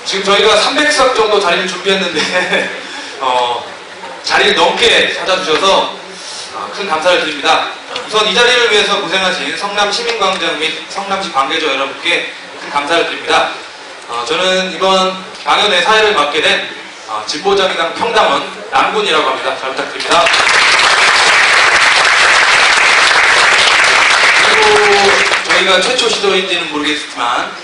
지금 저희가 300석 정도 자리를 준비했는데 자리를 넘게 찾아주셔서 큰 감사를 드립니다. 우선 이 자리를 위해서 고생하신 성남시민광장 및 성남시 관계자 여러분께 큰 감사를 드립니다. 저는 이번 강연의 사회를 맡게 된 진보정의당 평당원 남군이라고 합니다. 잘 부탁드립니다. 그리고 저희가 최초 시도인지는 모르겠지만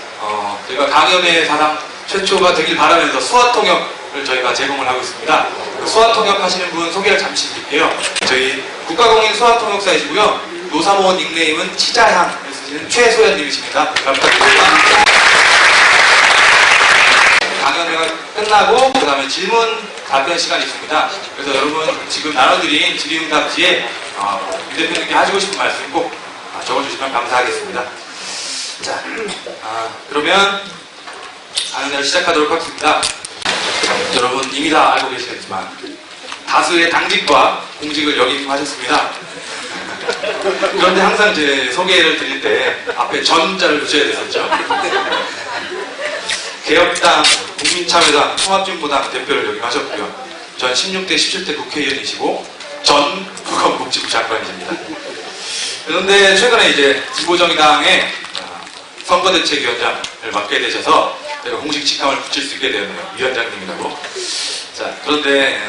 저희가 강연의 사상 최초가 되길 바라면서 수화통역을 저희가 제공을 하고 있습니다. 그 수화통역 하시는 분 소개를 잠시 드릴게요. 저희 국가공인 수화통역사이시고요. 노사모 닉네임은 치자향 쓰시는 최소연님이십니다. 잘 부탁드립니다. 강연회가 끝나고 그 다음에 질문 답변 시간이 있습니다. 그래서 여러분 지금 나눠드린 질의응답지에 유 대표님께 하시고 싶은 말씀 꼭 적어주시면 감사하겠습니다. 자, 그러면 강연회를 시작하도록 하겠습니다. 여러분 이미 다 알고 계시겠지만 다수의 당직과 공직을 역임하셨습니다. 그런데 항상 제 소개를 드릴 때 앞에 전자를 붙여야 됐었죠. 개혁당, 국민참여당, 통합진보당 대표를 역임하셨고요. 전 16대, 17대 국회의원이시고 전 보건복지부 장관이십니다. 그런데 최근에 이제 진보정의당의 선거대책위원장을 맡게 되셔서 제가 공식 직함을 붙일 수 있게 되었네요. 위원장님이라고. 자, 그런데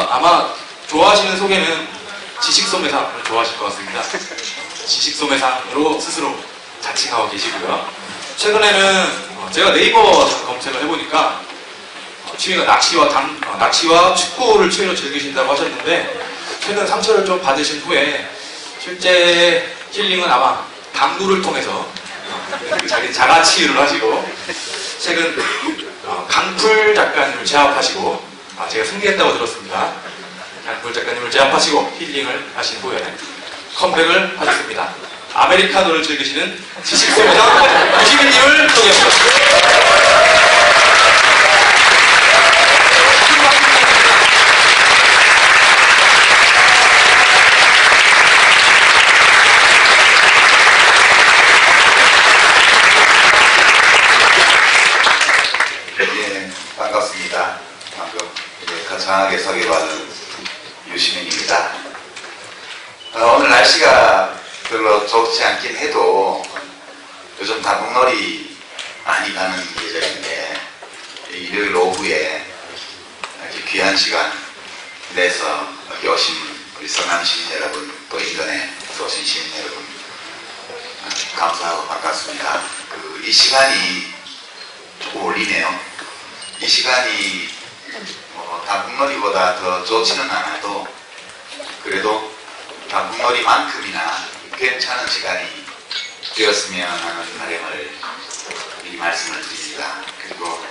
아마 좋아하시는 소개는 지식소매상을 좋아하실 것 같습니다. 지식소매상으로 스스로 자칭하고 계시고요. 최근에는 제가 네이버 검색을 해보니까 취미가 낚시와 축구를 취미로 즐기신다고 하셨는데 최근 상처를 좀 받으신 후에 실제 힐링은 아마 당구를 통해서 자기 자가치유를 하시고 최근 강풀 작가님을 제압하시고 제가 승리했다고 들었습니다. 강풀 작가님을 제압하시고 힐링을 하신 후에 컴백을 하셨습니다. 아메리카노를 즐기시는 지식소매상 유시민님을 소개합니다. 예, 반갑습니다. 방금 거창하게 소개받은 유시민입니다. 오늘 날씨가 별로 좋지 않긴 해도 요즘 단풍놀이 많이 가는 계절인데 일요일 오후에 이렇게 귀한 시간 내서 여기 오신 우리 성남 시민 여러분, 또 인근에서 오신 시민 여러분 감사하고 반갑습니다. 이 시간이 조금 울리네요. 이 시간이 단풍놀이보다 더 좋지는 않아도 그래도 단풍놀이만큼이나 괜찮은 시간이 되었으면 하는 바람을 미리 말씀을 드립니다. 그리고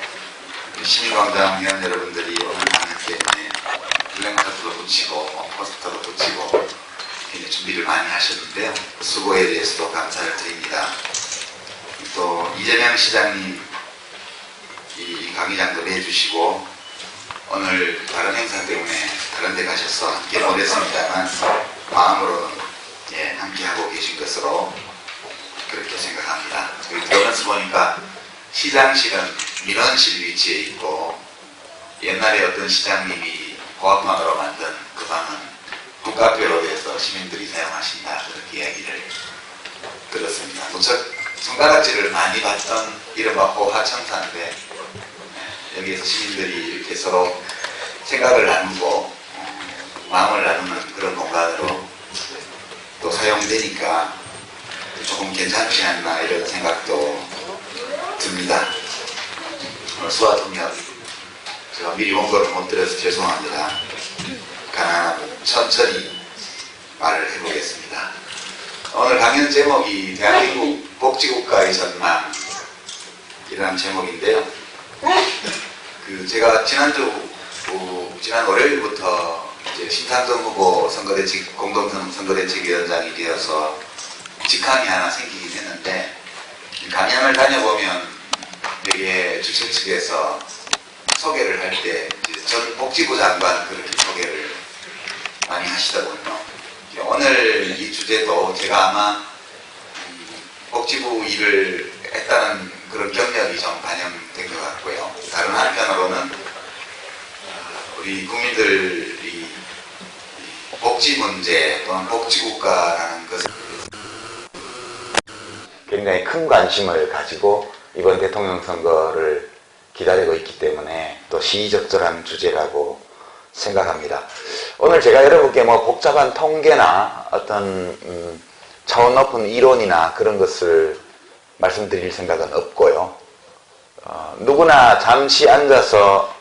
시민광장 회원 여러분들이 오늘 강연 때문에 플랜카드도 붙이고 포스터도 붙이고 준비를 많이 하셨는데요. 그 수고에 대해서도 감사를 드립니다. 또 이재명 시장님 이 강의장도 내주시고 오늘 다른 행사 때문에 다른 데 가셔서 함께 못했습니다만 마음으로는 함께하고 계신 것으로 그렇게 생각합니다. 저희 들어가면서 보니까 시장실은 민원실 위치에 있고 옛날에 어떤 시장님이 고압방으로 만든 그 방은 북카페로 돼서 시민들이 사용하신다 그렇게 이야기를 들었습니다. 무척 손가락질을 많이 받던 이른바 호화청사인데 여기에서 시민들이 이렇게 서로 생각을 나누고 마음을 나누는 그런 공간으로 또 사용되니까 조금 괜찮지 않나 이런 생각도 듭니다. 오늘 수화통역 제가 미리 원고를 못 드려서 죄송합니다. 가능하면 천천히 말을 해보겠습니다. 오늘 강연 제목이 대한민국 복지국가의 전망 이라는 제목인데요. 제가 지난 월요일부터 이제 심상정 후보 공동 선거대책위원장이 되어서 직함이 하나 생기긴 했는데 강연을 다녀보면 되게 주최 측에서 소개를 할 때 전 복지부 장관 그렇게 소개를 많이 하시더군요. 오늘 이 주제도 제가 아마 복지부 일을 했다는 그런 경력이 좀 반영된 것 같고요. 다른 한편으로는 우리 국민들이 복지 문제 또는 복지국가라는 것을 굉장히 큰 관심을 가지고 이번 대통령 선거를 기다리고 있기 때문에 또 시의적절한 주제라고 생각합니다. 오늘 제가 여러분께 뭐 복잡한 통계나 어떤 차원 높은 이론이나 그런 것을 말씀드릴 생각은 없고요. 누구나 잠시 앉아서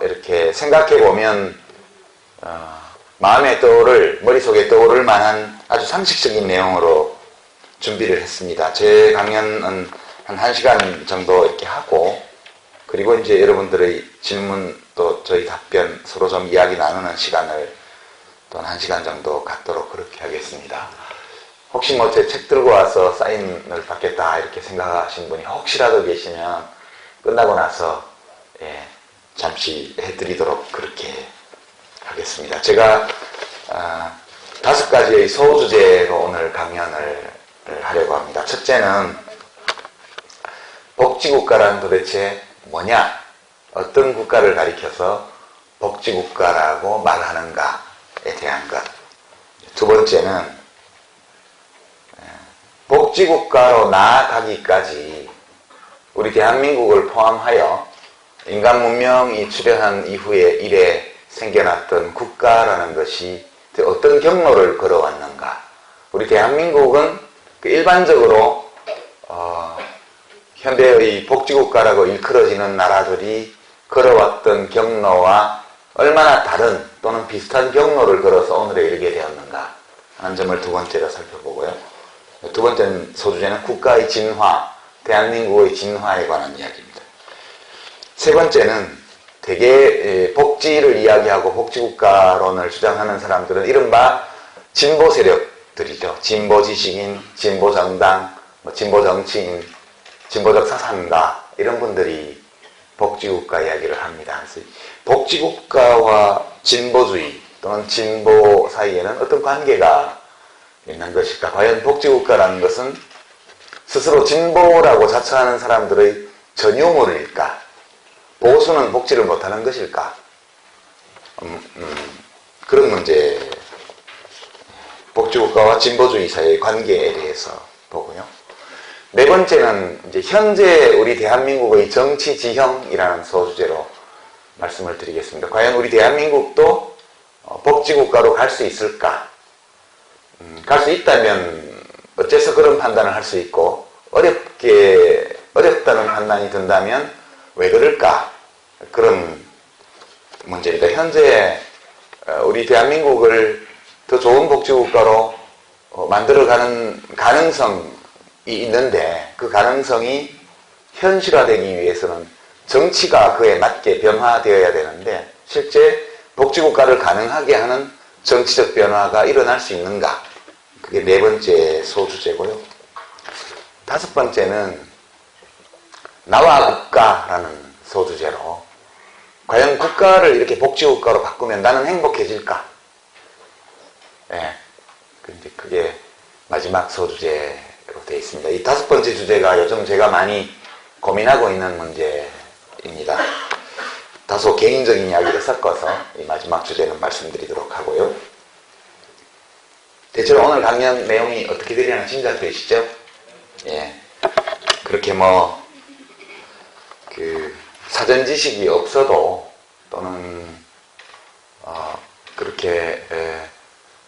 이렇게 생각해보면 마음에 떠오를, 머릿속에 떠오를 만한 아주 상식적인 내용으로 준비를 했습니다. 제 강연은 한 1시간 정도 이렇게 하고, 그리고 이제 여러분들의 질문 또 저희 답변 서로 좀 이야기 나누는 시간을 또 1시간 정도 갖도록 그렇게 하겠습니다. 혹시 뭐 제 책 들고 와서 사인을 받겠다 이렇게 생각하신 분이 혹시라도 계시면 끝나고 나서 잠시 해드리도록 그렇게 하겠습니다. 제가 5가지의 소주제로 오늘 강연을 하려고 합니다. 첫째는 복지국가란 도대체 뭐냐? 어떤 국가를 가리켜서 복지국가라고 말하는가에 대한 것. 두 번째는 복지국가로 나아가기까지 우리 대한민국을 포함하여 인간 문명이 출현한 이후에 이래 생겨났던 국가라는 것이 어떤 경로를 걸어왔는가. 우리 대한민국은 일반적으로 현대의 복지국가라고 일컬어지는 나라들이 걸어왔던 경로와 얼마나 다른 또는 비슷한 경로를 걸어서 오늘에 이르게 되었는가 하는 점을 두 번째로 살펴보고요. 두 번째는 소주제는 국가의 진화, 대한민국의 진화에 관한 이야기입니다. 세 번째는 대개 복지를 이야기하고 복지국가론을 주장하는 사람들은 이른바 진보 세력들이죠. 진보 지식인, 진보 정당, 진보 정치인, 진보적 사상가 이런 분들이 복지국가 이야기를 합니다. 그래서 복지국가와 진보주의 또는 진보 사이에는 어떤 관계가 있는 것일까? 과연 복지국가라는 것은 스스로 진보라고 자처하는 사람들의 전유물일까? 보수는 복지를 못하는 것일까? 그런 문제, 복지국가와 진보주의 사이의 관계에 대해서 보고요. 네 번째는 이제 현재 우리 대한민국의 정치 지형이라는 소주제로 말씀을 드리겠습니다. 과연 우리 대한민국도 복지국가로 갈 수 있을까? 갈 수 있다면 어째서 그런 판단을 할 수 있고 어렵다는 판단이 든다면 왜 그럴까? 그런 문제입니다. 현재 우리 대한민국을 더 좋은 복지국가로 만들어가는 가능성이 있는데 그 가능성이 현실화되기 위해서는 정치가 그에 맞게 변화되어야 되는데 실제 복지국가를 가능하게 하는 정치적 변화가 일어날 수 있는가? 그게 네 번째 소주제고요. 다섯 번째는 나와 국가라는 소주제로 과연 국가를 이렇게 복지국가로 바꾸면 나는 행복해질까? 그게 마지막 소주제로 되어 있습니다. 이 다섯 번째 주제가 요즘 제가 많이 고민하고 있는 문제입니다. 다소 개인적인 이야기를 섞어서 이 마지막 주제는 말씀드리도록 하고요. 대체로 오늘 강연 내용이 어떻게 되려나 짐작되시죠? 그렇게 사전 지식이 없어도 또는 그렇게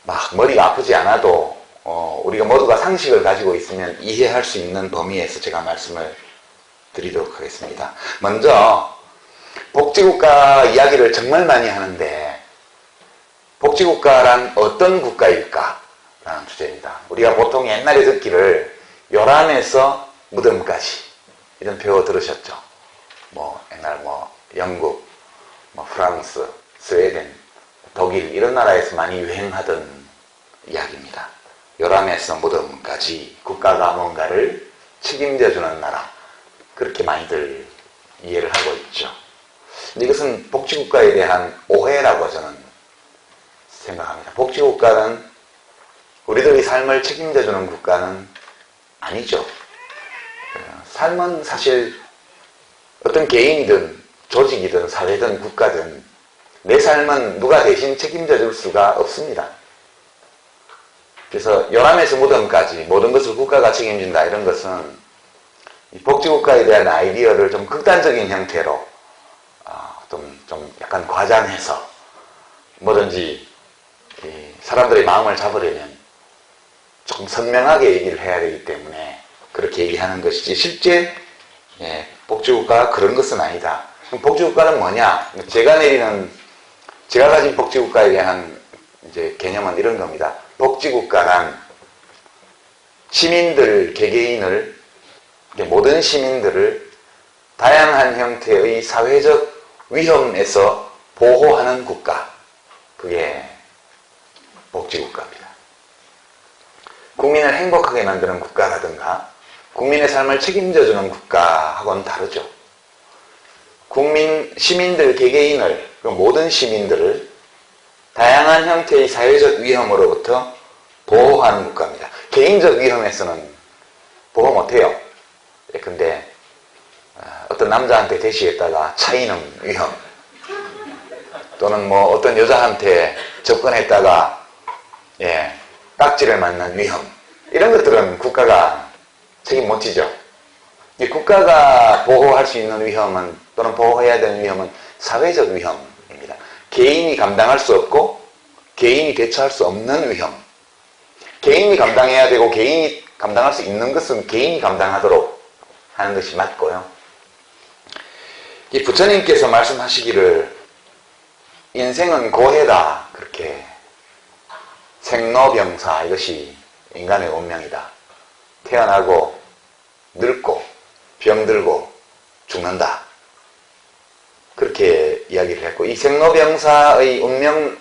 막 머리가 아프지 않아도 우리가 모두가 상식을 가지고 있으면 이해할 수 있는 범위에서 제가 말씀을 드리도록 하겠습니다. 먼저 복지국가 이야기를 정말 많이 하는데 복지국가란 어떤 국가일까? 라는 주제입니다. 우리가 보통 옛날에 듣기를 요람에서 무덤까지 이런 표현 들으셨죠? 옛날 영국, 프랑스, 스웨덴, 독일 이런 나라에서 많이 유행하던 이야기입니다. 요람에서 무덤까지 국가가 뭔가를 책임져주는 나라 그렇게 많이들 이해를 하고 있죠. 근데 이것은 복지국가에 대한 오해라고 저는 생각합니다. 복지국가는 우리들의 삶을 책임져주는 국가는 아니죠. 삶은 사실 어떤 개인이든 조직이든 사회든 국가든 내 삶은 누가 대신 책임져 줄 수가 없습니다. 그래서 요람에서 무덤까지 모든 것을 국가가 책임진다 이런 것은 이 복지국가에 대한 아이디어를 좀 극단적인 형태로 좀 약간 과장해서 뭐든지 사람들의 마음을 잡으려면 조금 선명하게 얘기를 해야 되기 때문에 그렇게 얘기하는 것이지 실제 복지국가가 그런 것은 아니다. 그럼 복지국가는 뭐냐? 제가 가진 복지국가에 대한 이제 개념은 이런 겁니다. 복지국가란 시민들, 개개인을, 모든 시민들을 다양한 형태의 사회적 위험에서 보호하는 국가. 그게 복지국가입니다. 국민을 행복하게 만드는 국가라든가 국민의 삶을 책임져주는 국가하고는 다르죠. 시민들, 개개인을, 모든 시민들을 다양한 형태의 사회적 위험으로부터 보호하는 국가입니다. 개인적 위험에서는 보호 못해요. 근데 어떤 남자한테 대시했다가 차이는 위험, 또는 뭐 어떤 여자한테 접근했다가 딱지를 맞는 위험, 이런 것들은 국가가 책임 못 지죠. 국가가 보호할 수 있는 위험은, 또는 보호해야 되는 위험은 사회적 위험입니다. 개인이 감당할 수 없고 개인이 대처할 수 없는 위험. 개인이 감당해야 되고 개인이 감당할 수 있는 것은 개인이 감당하도록 하는 것이 맞고요. 이 부처님께서 말씀하시기를 인생은 고해다, 그렇게 생로병사, 이것이 인간의 운명이다. 태어나고 늙고 병들고 죽는다, 그렇게 이야기를 했고, 이 생로병사의 운명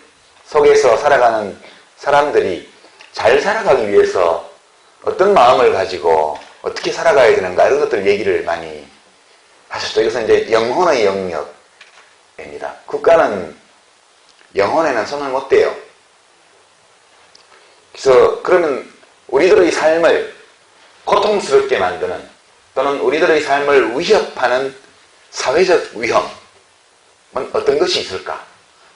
속에서 살아가는 사람들이 잘 살아가기 위해서 어떤 마음을 가지고 어떻게 살아가야 되는가, 이런 것들 얘기를 많이 하셨죠. 이것은 이제 영혼의 영역입니다. 국가는 영혼에는 손을 못 대요. 그래서 그러면 우리들의 삶을 고통스럽게 만드는, 또는 우리들의 삶을 위협하는 사회적 위험은 어떤 것이 있을까?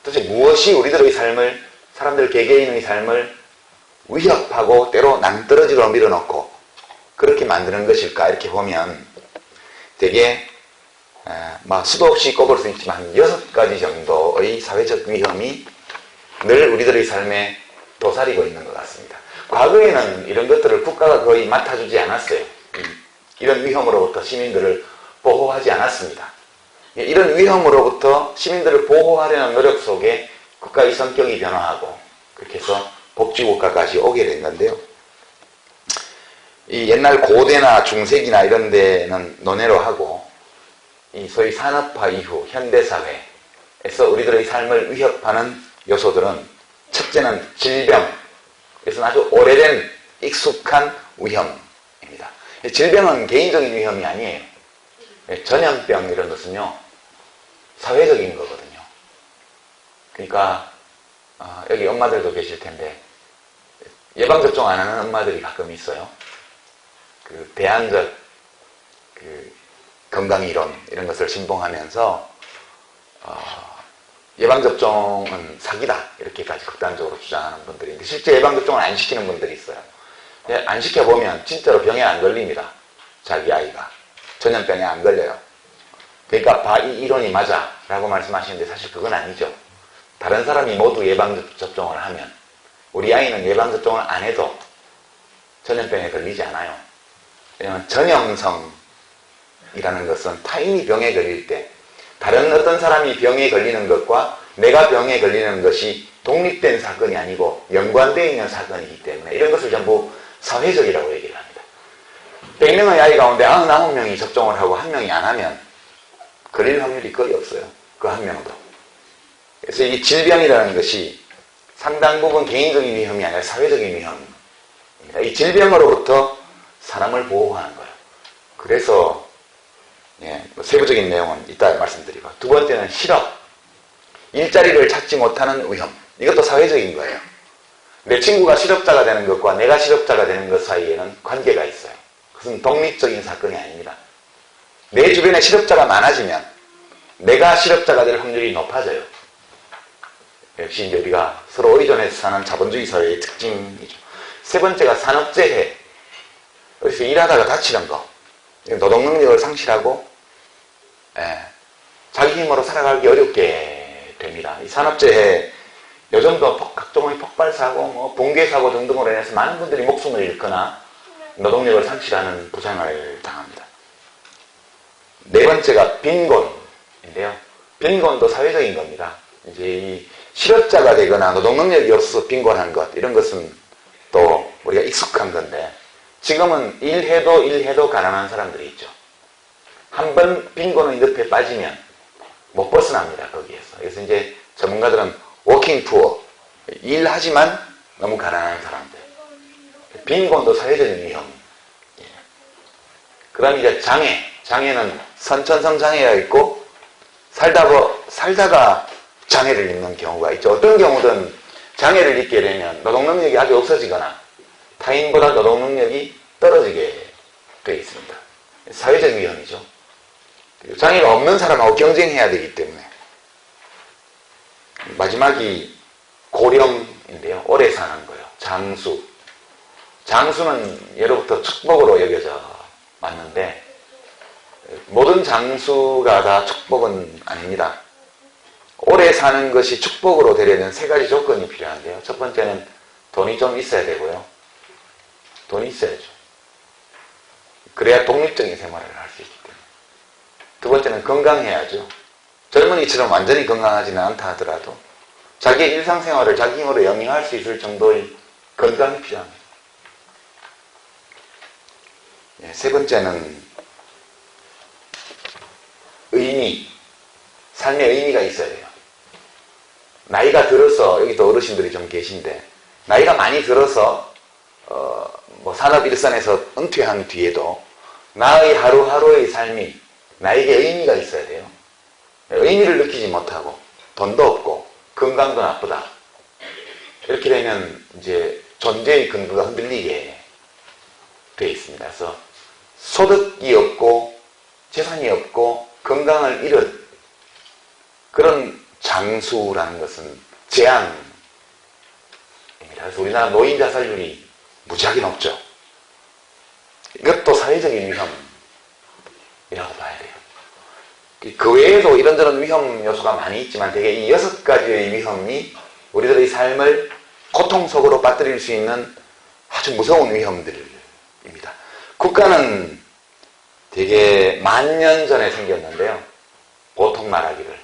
도대체 무엇이 우리들의 삶을, 사람들 개개인의 삶을 위협하고 때로 낭떠러지로 밀어넣고 그렇게 만드는 것일까? 이렇게 보면 되게 수도 없이 꼽을 수 있지만 6가지 정도의 사회적 위험이 늘 우리들의 삶에 도사리고 있는 것 같습니다. 과거에는 이런 것들을 국가가 거의 맡아주지 않았어요. 이런 위험으로부터 시민들을 보호하지 않았습니다. 이런 위험으로부터 시민들을 보호하려는 노력 속에 국가의 성격이 변화하고 그렇게 해서 복지국가까지 오게 된 건데요. 이 옛날 고대나 중세기나 이런 데는 논외로 하고, 이 소위 산업화 이후 현대사회에서 우리들의 삶을 위협하는 요소들은, 첫째는 질병, 그래서 아주 오래된 익숙한 위험입니다. 질병은 개인적인 위험이 아니에요. 전염병 이런 것은요, 사회적인 거거든요. 그러니까 여기 엄마들도 계실 텐데 예방접종 안 하는 엄마들이 가끔 있어요. 그 대안적 건강이론 이런 것을 신봉하면서 예방접종은 사기다, 이렇게까지 극단적으로 주장하는 분들이 있는데, 실제 예방접종을 안 시키는 분들이 있어요. 안 시켜보면 진짜로 병에 안 걸립니다. 자기 아이가 전염병에 안 걸려요. 그러니까 이 이론이 맞아 라고 말씀하시는데 사실 그건 아니죠. 다른 사람이 모두 예방접종을 하면, 우리 아이는 예방접종을 안 해도 전염병에 걸리지 않아요. 왜냐하면 전염성이라는 것은 타인이 병에 걸릴 때 다른 어떤 사람이 병에 걸리는 것과 내가 병에 걸리는 것이 독립된 사건이 아니고 연관되어 있는 사건이기 때문에 이런 것을 전부 사회적이라고 얘기를 합니다. 100명의 아이 가운데 99명이 접종을 하고 1명이 안 하면 걸릴 확률이 거의 없어요. 그 1명도. 그래서 이 질병이라는 것이 상당 부분 개인적인 위험이 아니라 사회적인 위험입니다. 이 질병으로부터 사람을 보호하는 거예요. 그래서 세부적인 내용은 이따 말씀드리고, 두 번째는 실업, 일자리를 찾지 못하는 위험, 이것도 사회적인 거예요. 내 친구가 실업자가 되는 것과 내가 실업자가 되는 것 사이에는 관계가 있어요. 그것은 독립적인 사건이 아닙니다. 내 주변에 실업자가 많아지면 내가 실업자가 될 확률이 높아져요. 역시 이제 우리가 서로 의존해서 사는 자본주의 사회의 특징이죠. 세 번째가 산업재해. 그래서 일하다가 다치는 거. 노동 능력을 상실하고 자기 힘으로 살아가기 어렵게 됩니다. 이 산업재해 요즘도 각종의 폭발사고, 붕괴사고 등등으로 인해서 많은 분들이 목숨을 잃거나 노동력을 상실하는 부상을 당합니다. 네 번째가 빈곤인데요. 빈곤도 사회적인 겁니다. 이제 이 실업자가 되거나 노동 능력이 없어서 빈곤한 것, 이런 것은 또 우리가 익숙한 건데, 지금은 일해도 가난한 사람들이 있죠. 한번 빈곤의 늪에 빠지면 못 벗어납니다, 거기에서. 그래서 이제 전문가들은 워킹 푸어, 일하지만 너무 가난한 사람들. 빈곤도 사회적인 위험. 그 다음에 이제 장애는 선천성 장애가 있고, 살다가 장애를 입는 경우가 있죠. 어떤 경우든 장애를 입게 되면 노동 능력이 아주 없어지거나 타인보다 노동 능력이 떨어지게 되어 있습니다. 사회적 위험이죠. 장애가 없는 사람하고 경쟁해야 되기 때문에. 마지막이 고령인데요. 오래 사는 거예요. 장수는 예로부터 축복으로 여겨져 왔는데, 모든 장수가 다 축복은 아닙니다. 오래 사는 것이 축복으로 되려면 세 가지 조건이 필요한데요. 첫 번째는 돈이 좀 있어야 되고요. 돈이 있어야죠. 그래야 독립적인 생활을 할 수 있기 때문에. 두 번째는 건강해야죠. 젊은이처럼 완전히 건강하지는 않다 하더라도 자기의 일상생활을 자기 힘으로 영위할 수 있을 정도의 건강이 필요합니다. 세 번째는 삶의 의미가 있어야 돼요. 나이가 들어서, 여기도 어르신들이 좀 계신데, 나이가 많이 들어서 산업 일선에서 은퇴한 뒤에도 나의 하루하루의 삶이 나에게 의미가 있어야 돼요. 의미를 느끼지 못하고 돈도 없고 건강도 나쁘다. 이렇게 되면 이제 존재의 근거가 흔들리게 되어 있습니다. 그래서 소득이 없고 재산이 없고 건강을 잃은 그런 장수라는 것은 재앙입니다. 그래서 우리나라 노인 자살률이 무지하게 높죠. 이것도 사회적인 위험이라고 봐야 돼요. 그 외에도 이런저런 위험 요소가 많이 있지만 대개 이 6가지의 위험이 우리들의 삶을 고통 속으로 빠뜨릴 수 있는 아주 무서운 위험들입니다. 국가는 되게 만년 전에 생겼는데요. 보통 말하기를.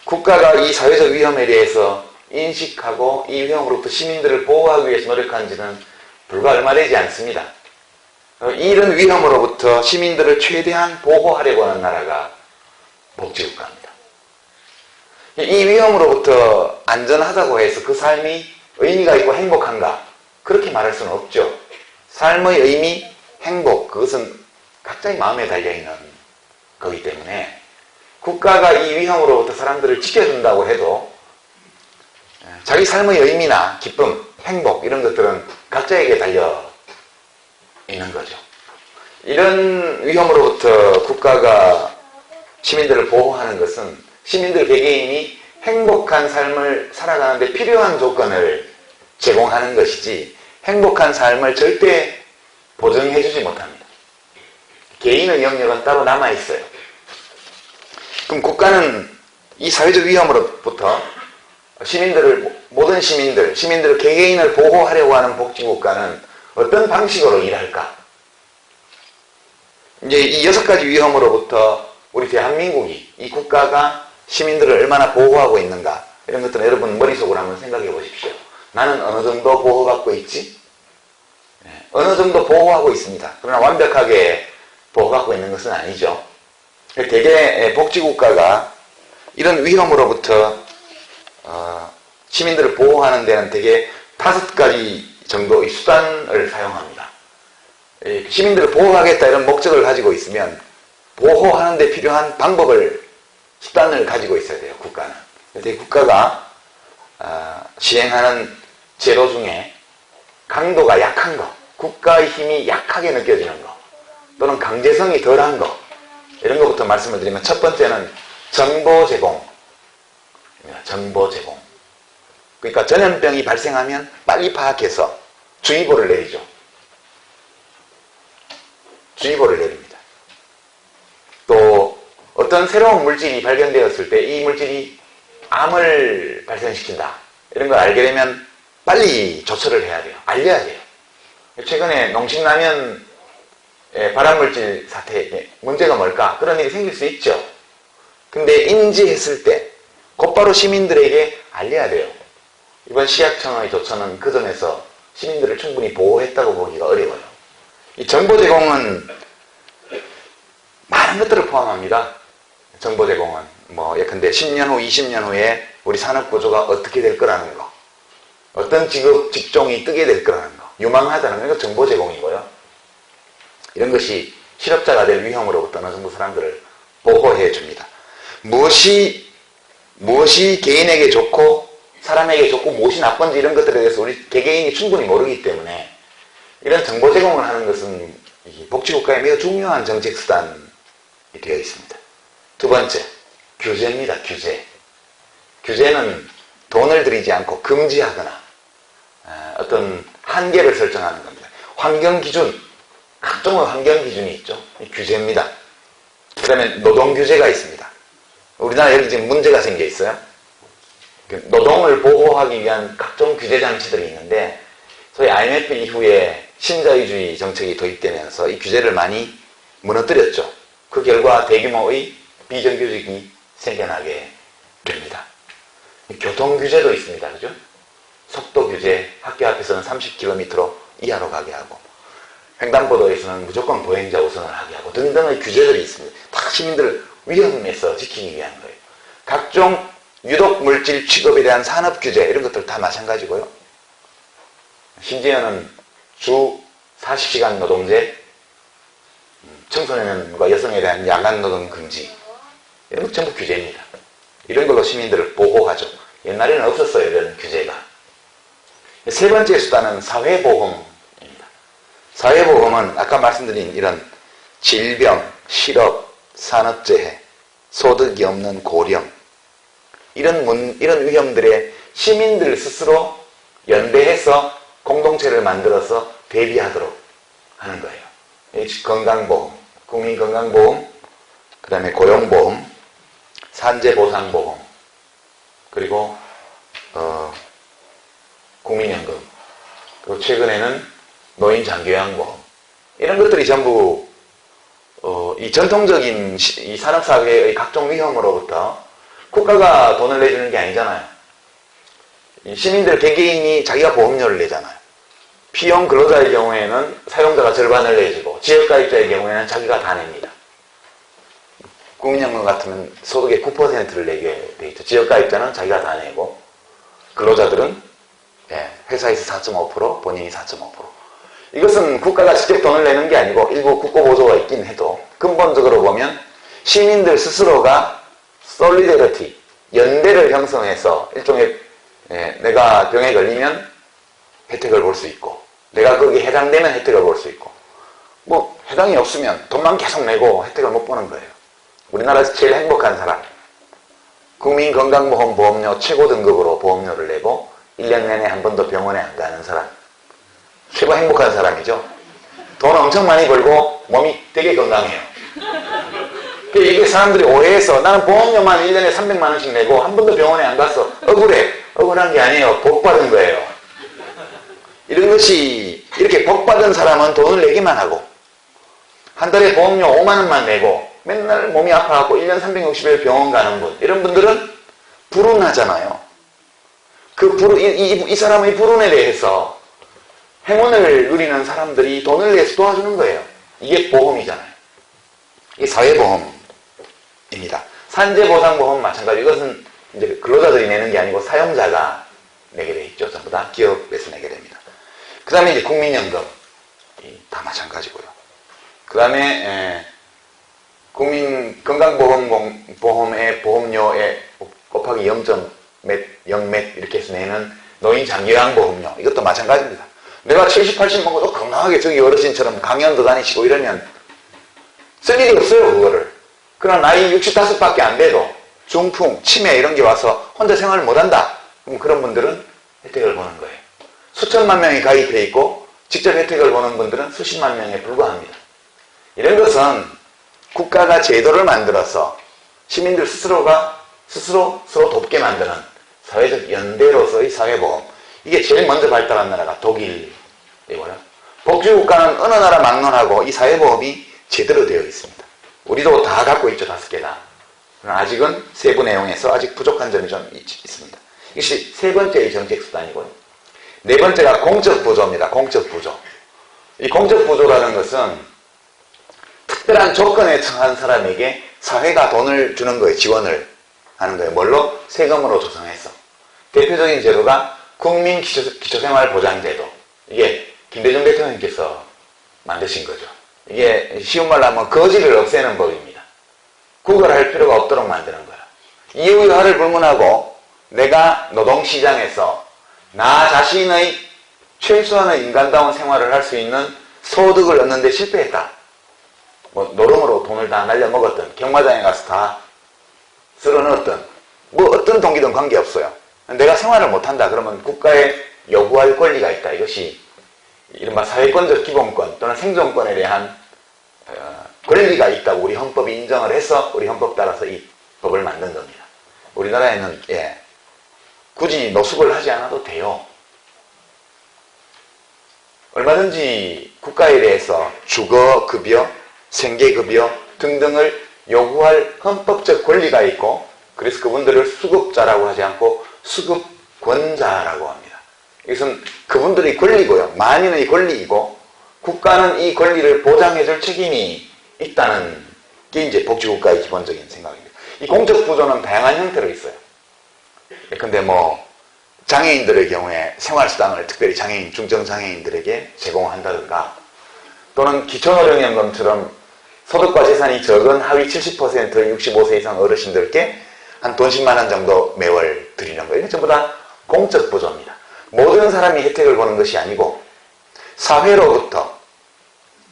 국가가 이 사회적 위험에 대해서 인식하고 이 위험으로부터 시민들을 보호하기 위해서 노력한 지는 불과 얼마 되지 않습니다. 이런 위험으로부터 시민들을 최대한 보호하려고 하는 나라가 복지국가입니다. 이 위험으로부터 안전하다고 해서 그 삶이 의미가 있고 행복한가? 그렇게 말할 수는 없죠. 삶의 의미, 행복, 그것은 각자의 마음에 달려있는 거기 때문에 국가가 이 위험으로부터 사람들을 지켜준다고 해도 자기 삶의 의미나 기쁨, 행복 이런 것들은 각자에게 달려 있는 거죠. 이런 위험으로부터 국가가 시민들을 보호하는 것은 시민들 개개인이 행복한 삶을 살아가는데 필요한 조건을 제공하는 것이지 행복한 삶을 절대 보증해주지 못합니다. 개인의 영역은 따로 남아있어요. 그럼 국가는 이 사회적 위험으로부터 모든 시민들 개개인을 보호하려고 하는 복지국가는 어떤 방식으로 일할까? 이제 이 6가지 위험으로부터 우리 대한민국이, 이 국가가 시민들을 얼마나 보호하고 있는가, 이런 것들은 여러분 머릿속으로 한번 생각해 보십시오. 나는 어느 정도 보호받고 있지? 어느 정도 보호하고 있습니다. 그러나 완벽하게 보호받고 있는 것은 아니죠. 대개 복지국가가 이런 위험으로부터 시민들을 보호하는 데는 대개 5가지 정도의 수단을 사용합니다. 시민들을 보호하겠다 이런 목적을 가지고 있으면 보호하는 데 필요한 수단을 가지고 있어야 돼요, 국가는. 국가가 시행하는 제도 중에 강도가 약한 거, 국가의 힘이 약하게 느껴지는 거, 또는 강제성이 덜한 거, 이런 것부터 말씀을 드리면 첫 번째는 정보 제공. 정보 제공. 그러니까 전염병이 발생하면 빨리 파악해서 주의보를 내리죠. 주의보를 내립니다. 또 어떤 새로운 물질이 발견되었을 때 이 물질이 암을 발생시킨다. 이런 걸 알게 되면 빨리 조처를 해야 돼요. 알려야 돼요. 최근에 농식라면 발암물질 사태에 문제가 뭘까? 그런 일이 생길 수 있죠. 근데 인지했을 때 곧바로 시민들에게 알려야 돼요. 이번 식약청의 조처는 그 점에서 시민들을 충분히 보호했다고 보기가 어려워요. 이 정보 제공은 많은 것들을 포함합니다. 정보 제공은 예컨대 10년 후, 20년 후에 우리 산업 구조가 어떻게 될 거라는 거, 어떤 직종이 뜨게 될 거라는 거, 유망하다는 건 정보 제공이고요. 이런 것이 실업자가 될 위험으로부터 어느 정도 사람들을 보호해 줍니다. 무엇이 개인에게 좋고 사람에게 좋고 무엇이 나쁜지 이런 것들에 대해서 우리 개개인이 충분히 모르기 때문에 이런 정보 제공을 하는 것은 복지국가의 매우 중요한 정책 수단이 되어 있습니다. 두 번째, 규제입니다. 규제. 규제는 돈을 들이지 않고 금지하거나 어떤 한계를 설정하는 겁니다. 환경기준, 각종의 환경기준이 있죠. 규제입니다. 그 다음에 노동규제가 있습니다. 우리나라 여기 지금 문제가 생겨 있어요. 노동을 보호하기 위한 각종 규제 장치들이 있는데 소위 IMF 이후에 신자유주의 정책이 도입되면서 이 규제를 많이 무너뜨렸죠. 그 결과 대규모의 비정규직이 생겨나게 됩니다. 교통규제도 있습니다. 그죠? 속도규제, 학교 앞에서는 30km 이하로 가게 하고 횡단보도에서는 무조건 보행자 우선을 하게 하고 등등의 규제들이 있습니다. 다 시민들을 위험에서 지키기 위한 거예요. 각종 유독물질 취급에 대한 산업규제 이런 것들 다 마찬가지고요. 심지어는 주 40시간 노동제, 청소년과 여성에 대한 야간 노동 금지 이런 것 전부 규제입니다. 이런 걸로 시민들을 보호하죠. 옛날에는 없었어요. 이런 규제가. 세 번째 수단은 사회보험입니다. 사회보험은 아까 말씀드린 이런 질병, 실업, 산업재해, 소득이 없는 고령 이런 위험들에 시민들 스스로 연대해서 공동체를 만들어서 대비하도록 하는 거예요. 건강보험, 국민건강보험, 그 다음에 고용보험, 산재보상보험, 그리고 국민연금, 그리고 최근에는 노인장기요양보험 이런 것들이 전부 이 전통적인 이 산업사회의 각종 위험으로부터 국가가 돈을 내주는 게 아니잖아요. 이 시민들 개개인이 자기가 보험료를 내잖아요. 피용 근로자의 경우에는 사용자가 절반을 내주고 지역가입자의 경우에는 자기가 다 냅니다. 국민연금 같으면 소득의 9%를 내게 돼 있죠. 지역가입자는 자기가 다 내고 근로자들은 회사에서 4.5%, 본인이 4.5%. 이것은 국가가 직접 돈을 내는 게 아니고 일부 국고보조가 있긴 해도 근본적으로 보면 시민들 스스로가 솔리데리티, 연대를 형성해서 일종의 내가 병에 걸리면 혜택을 볼 수 있고 내가 거기에 해당되면 혜택을 볼 수 있고 해당이 없으면 돈만 계속 내고 혜택을 못 보는 거예요. 우리나라에서 제일 행복한 사람 국민건강보험 보험료 최고 등급으로 보험료를 내고 1년 내내 한 번도 병원에 안 가는 사람 최고 행복한 사람이죠. 돈 엄청 많이 벌고 몸이 되게 건강해요. 이게 사람들이 오해해서 나는 보험료만 1년에 300만 원씩 내고 한 번도 병원에 안 갔어. 억울해. 억울한 게 아니에요. 복 받은 거예요. 이런 것이 이렇게 복 받은 사람은 돈을 내기만 하고 한 달에 보험료 5만 원만 내고 맨날 몸이 아파갖고 1년 360일 병원 가는 분 이런 분들은 불운하잖아요. 이 사람의 불운에 대해서 행운을 누리는 사람들이 돈을 내서 도와주는 거예요. 이게 보험이잖아요. 이게 사회보험입니다. 산재보상보험 마찬가지. 이것은 이제 근로자들이 내는 게 아니고 사용자가 내게 돼 있죠. 전부 다 기업에서 내게 됩니다. 그 다음에 이제 국민연금. 다 마찬가지고요. 그 다음에 국민건강보험의 보험료에 곱하기 0.몇 이렇게 해서 내는 노인장기요양보험료. 이것도 마찬가지입니다. 내가 70, 80 먹어도 건강하게 저기 어르신처럼 강연도 다니시고 이러면 쓸 일이 없어요, 그거를. 그러나 나이 65밖에 안 돼도 중풍, 치매 이런 게 와서 혼자 생활을 못한다. 그럼 그런 분들은 혜택을 보는 거예요. 수천만 명이 가입해 있고 직접 혜택을 보는 분들은 수십만 명에 불과합니다. 이런 것은 국가가 제도를 만들어서 시민들 스스로가 스스로 서로 돕게 만드는 사회적 연대로서의 사회보험. 이게 제일 먼저 발달한 나라가 독일이고요. 복지국가는 어느 나라 막론하고 이 사회보험이 제대로 되어 있습니다. 우리도 다 갖고 있죠, 5개 다. 그러나 아직은 세부 내용에서 아직 부족한 점이 좀 있습니다. 이것이 세 번째의 정책 수단이고요. 네 번째가 공적 부조입니다. 공적 부조. 이 공적 부조라는 것은 특별한 조건에 처한 사람에게 사회가 돈을 주는 거예요. 지원을 하는 거예요. 뭘로? 세금으로 조성해서. 대표적인 제도가 국민 기초생활보장제도. 이게 김대중 대통령께서 만드신 거죠. 이게 쉬운 말로 하면 거지를 없애는 법입니다. 구걸할 필요가 없도록 만드는 거야. 이유의화를 불문하고 내가 노동시장에서 나 자신의 최소한의 인간다운 생활을 할 수 있는 소득을 얻는 데 실패했다. 뭐 노름으로 돈을 다 날려먹었던, 경마장에 가서 다 쓸어넣었던, 뭐 어떤 동기든 관계없어요. 내가 생활을 못한다 그러면 국가에 요구할 권리가 있다. 이것이 이른바 사회권적 기본권 또는 생존권에 대한 권리가 있다고 우리 헌법이 인정을 해서 우리 헌법 따라서 이 법을 만든 겁니다. 우리나라에는 굳이 노숙을 하지 않아도 돼요. 얼마든지 국가에 대해서 주거급여, 생계급여 등등을 요구할 헌법적 권리가 있고 그래서 그분들을 수급자라고 하지 않고 수급권자라고 합니다. 이것은 그분들의 권리고요. 만인의 권리이고 국가는 이 권리를 보장해줄 책임이 있다는 게 이제 복지국가의 기본적인 생각입니다. 이 공적 부조는 다양한 형태로 있어요. 근데 뭐 장애인들의 경우에 생활수당을 특별히 장애인, 중증장애인들에게 제공한다든가 또는 기초노령연금처럼 소득과 재산이 적은 하위 70% 65세 이상 어르신들께 한 돈 10만 원 정도 매월 드리는 거예요. 이게 전부 다 공적 부조입니다. 모든 사람이 혜택을 보는 것이 아니고 사회로부터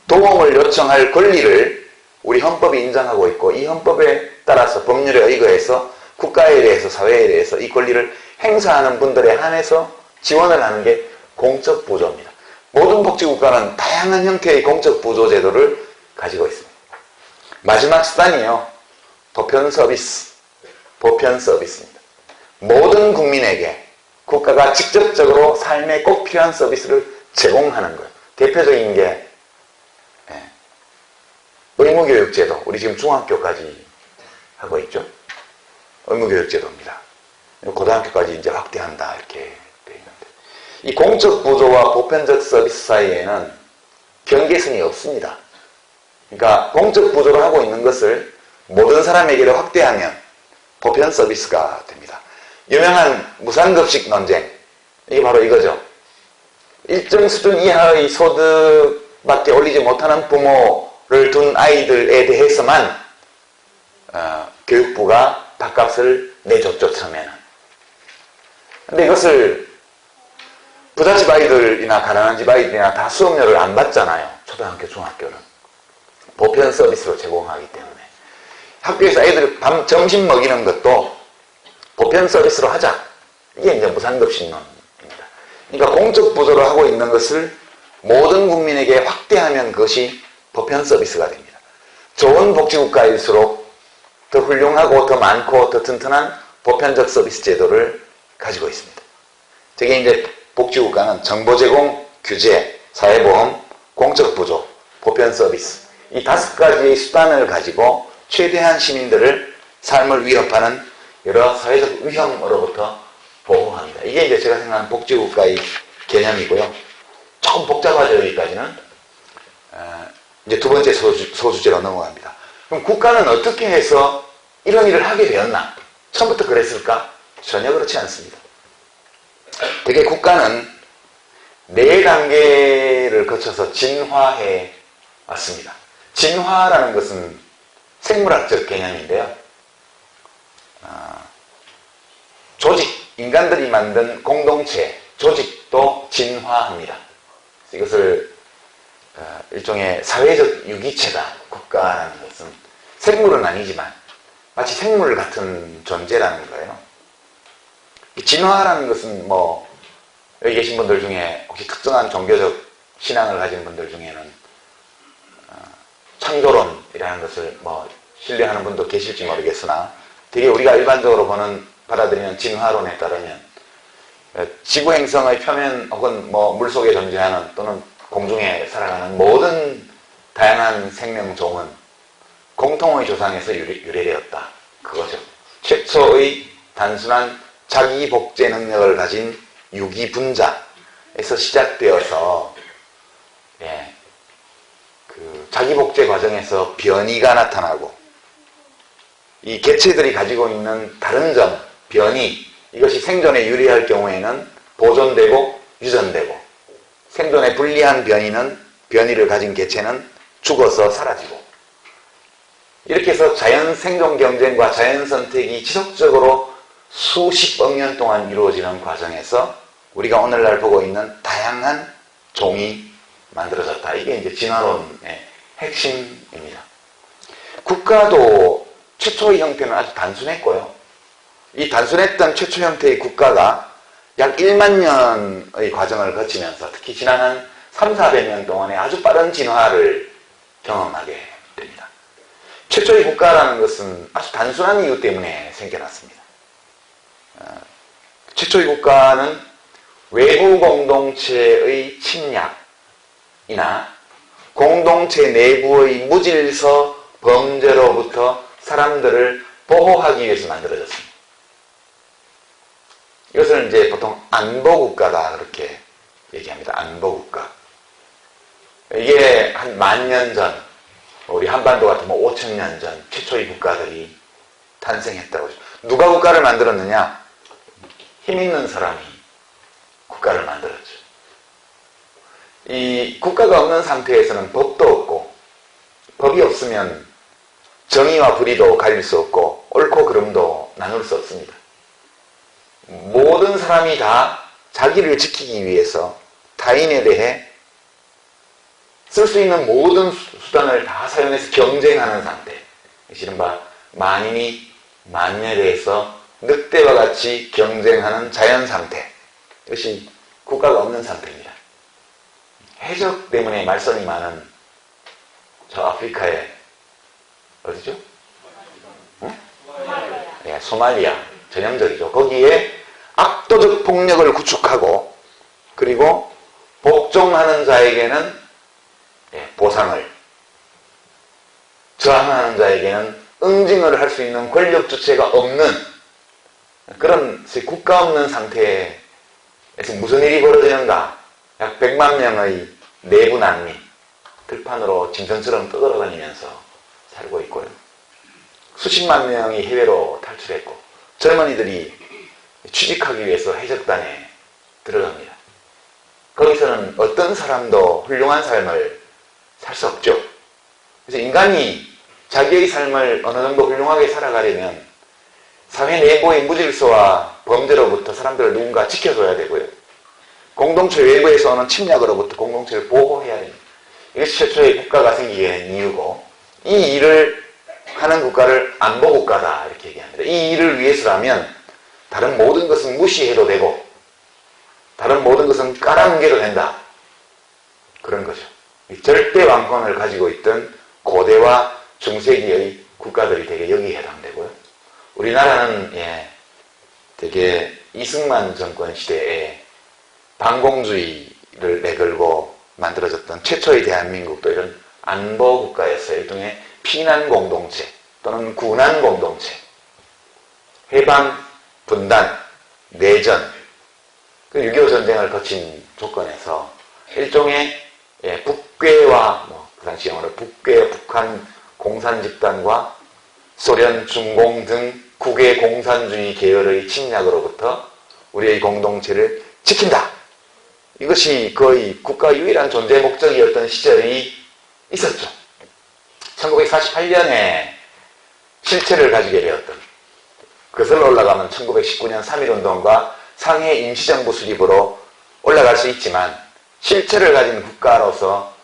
도움을 요청할 권리를 우리 헌법이 인정하고 있고 이 헌법에 따라서 법률에 의거해서 국가에 대해서 사회에 대해서 이 권리를 행사하는 분들에 한해서 지원을 하는 게 공적 부조입니다. 모든 복지국가는 다양한 형태의 공적 부조 제도를 가지고 있습니다. 마지막 수단이요. 보편 서비스. 보편 서비스입니다. 모든 국민에게 국가가 직접적으로 삶에 꼭 필요한 서비스를 제공하는 거예요. 대표적인 게 의무교육제도. 우리 지금 중학교까지 하고 있죠. 의무교육제도입니다. 고등학교까지 이제 확대한다 이렇게 되어 있는데 이 공적 부조와 보편적 서비스 사이에는 경계선이 없습니다. 그러니까 공적 부조를 하고 있는 것을 모든 사람에게로 확대하면 보편 서비스가 됩니다. 유명한 무상급식 논쟁 이게 바로 이거죠. 일정 수준 이하의 소득밖에 올리지 못하는 부모를 둔 아이들에 대해서만 교육부가 밥값을 내줬죠, 처음에는. 근데 이것을 부잣집 아이들이나 가난한 집 아이들이나 다 수업료를 안 받잖아요. 초등학교, 중학교는. 보편 서비스로 제공하기 때문에. 학교에서 아이들 점심 먹이는 것도 보편 서비스로 하자. 이게 이제 무상급식론입니다. 그러니까 공적 부조를 하고 있는 것을 모든 국민에게 확대하면 그것이 보편 서비스가 됩니다. 좋은 복지국가일수록 더 훌륭하고 더 많고 더 튼튼한 보편적 서비스 제도를 가지고 있습니다. 저게 이제 복지국가는 정보 제공, 규제, 사회보험, 공적 부조, 보편 서비스 이 5가지의 수단을 가지고 최대한 시민들을 삶을 위협하는 여러 사회적 위험으로부터 보호합니다. 이게 이제 제가 생각하는 복지국가의 개념이고요. 조금 복잡하죠, 여기까지는. 이제 두 번째 소주제로 넘어갑니다. 그럼 국가는 어떻게 해서 이런 일을 하게 되었나? 처음부터 그랬을까? 전혀 그렇지 않습니다. 되게 국가는 4단계를 거쳐서 진화해 왔습니다. 진화라는 것은 생물학적 개념인데요. 조직, 인간들이 만든 공동체, 조직도 진화합니다. 이것을 일종의 사회적 유기체다. 국가라는 것은 생물은 아니지만 마치 생물 같은 존재라는 거예요. 진화라는 것은 뭐 여기 계신 분들 중에 혹시 특정한 종교적 신앙을 가진 분들 중에는 창조론이라는 것을 뭐 신뢰하는 분도 계실지 모르겠으나 되게 우리가 일반적으로 받아들이는 진화론에 따르면 지구 행성의 표면 혹은 뭐 물속에 존재하는 또는 공중에 살아가는 모든 다양한 생명종은 공통의 조상에서 유래되었다. 그거죠. 최초의 단순한 자기 복제 능력을 가진 유기분자에서 시작되어서 그 자기 복제 과정에서 변이가 나타나고 이 개체들이 가지고 있는 다른 점, 변이, 이것이 생존에 유리할 경우에는 보존되고 유전되고 생존에 불리한 변이를 가진 개체는 죽어서 사라지고 이렇게 해서 자연 생존 경쟁과 자연 선택이 지속적으로 수십억 년 동안 이루어지는 과정에서 우리가 오늘날 보고 있는 다양한 종이 만들어졌다. 이게 이제 진화론의 핵심입니다. 국가도 최초의 형태는 아주 단순했고요. 이 단순했던 최초 형태의 국가가 약 1만 년의 과정을 거치면서 특히 지난 한 300~400년 동안의 아주 빠른 진화를 경험하게 됩니다. 최초의 국가라는 것은 아주 단순한 이유 때문에 생겨났습니다. 최초의 국가는 외부 공동체의 침략이나 공동체 내부의 무질서 범죄로부터 사람들을 보호하기 위해서 만들어졌습니다. 이것을 이제 보통 안보국가다 그렇게 얘기합니다. 안보국가. 이게 한 10,000년 전, 우리 한반도 같은 뭐 5,000년 전 최초의 국가들이 탄생했다고. 누가 국가를 만들었느냐? 힘 있는 사람이 국가를 만들었죠. 이 국가가 없는 상태에서는 법도 없고, 법이 없으면 정의와 불의도 가릴 수 없고 옳고 그름도 나눌 수 없습니다. 모든 사람이 다 자기를 지키기 위해서 타인에 대해 쓸 수 있는 모든 수단을 다 사용해서 경쟁하는 상태. 이른바 만인이 만인에 대해서 늑대와 같이 경쟁하는 자연 상태. 이것이 국가가 없는 상태입니다. 해적 때문에 말썽이 많은 저 아프리카의 어디죠? 네, 소말리아 전형적이죠. 거기에 압도적 폭력을 구축하고 그리고 복종하는 자에게는 보상을, 저항하는 자에게는 응징을 할 수 있는 권력 주체가 없는 그런 국가 없는 상태에서 무슨 일이 벌어지는가? 약 100만 명의 내부 난민 들판으로 짐승처럼 떠돌아다니면서 살고 있고요. 수십만 명이 해외로 탈출했고 젊은이들이 취직하기 위해서 해적단에 들어갑니다. 거기서는 어떤 사람도 훌륭한 삶을 살 수 없죠. 그래서 인간이 자기의 삶을 어느 정도 훌륭하게 살아가려면 사회 내부의 무질서와 범죄로부터 사람들을 누군가 지켜줘야 되고요. 공동체 외부에서 오는 침략으로부터 공동체를 보호해야 됩니다. 이것이 최초의 국가가 생기게 된 이유고, 이 일을 하는 국가를 안보국가다 이렇게 얘기합니다. 이 일을 위해서라면 다른 모든 것은 무시해도 되고 다른 모든 것은 깔아뭉개도 된다. 그런 거죠. 절대 왕권을 가지고 있던 고대와 중세기의 국가들이 되게 여기에 해당되고요. 우리나라는 되게 이승만 정권 시대에 반공주의를 내걸고 만들어졌던 최초의 대한민국도 이런 안보국가였어요. 일종의 피난공동체 또는 군안공동체, 해방, 분단, 내전, 6.25 전쟁을 거친 조건에서 일종의 북괴와 그 당시 영어로 북괴, 북한 공산집단과 소련, 중공 등 국외 공산주의 계열의 침략으로부터 우리의 공동체를 지킨다. 이것이 거의 국가 유일한 존재 목적이었던 시절이 있었죠. 1948년에 실체를 가지게 되었던, 거슬러 올라가면 1919년 3.1운동과 상해 임시정부 수립으로 올라갈 수 있지만 실체를 가진 국가로서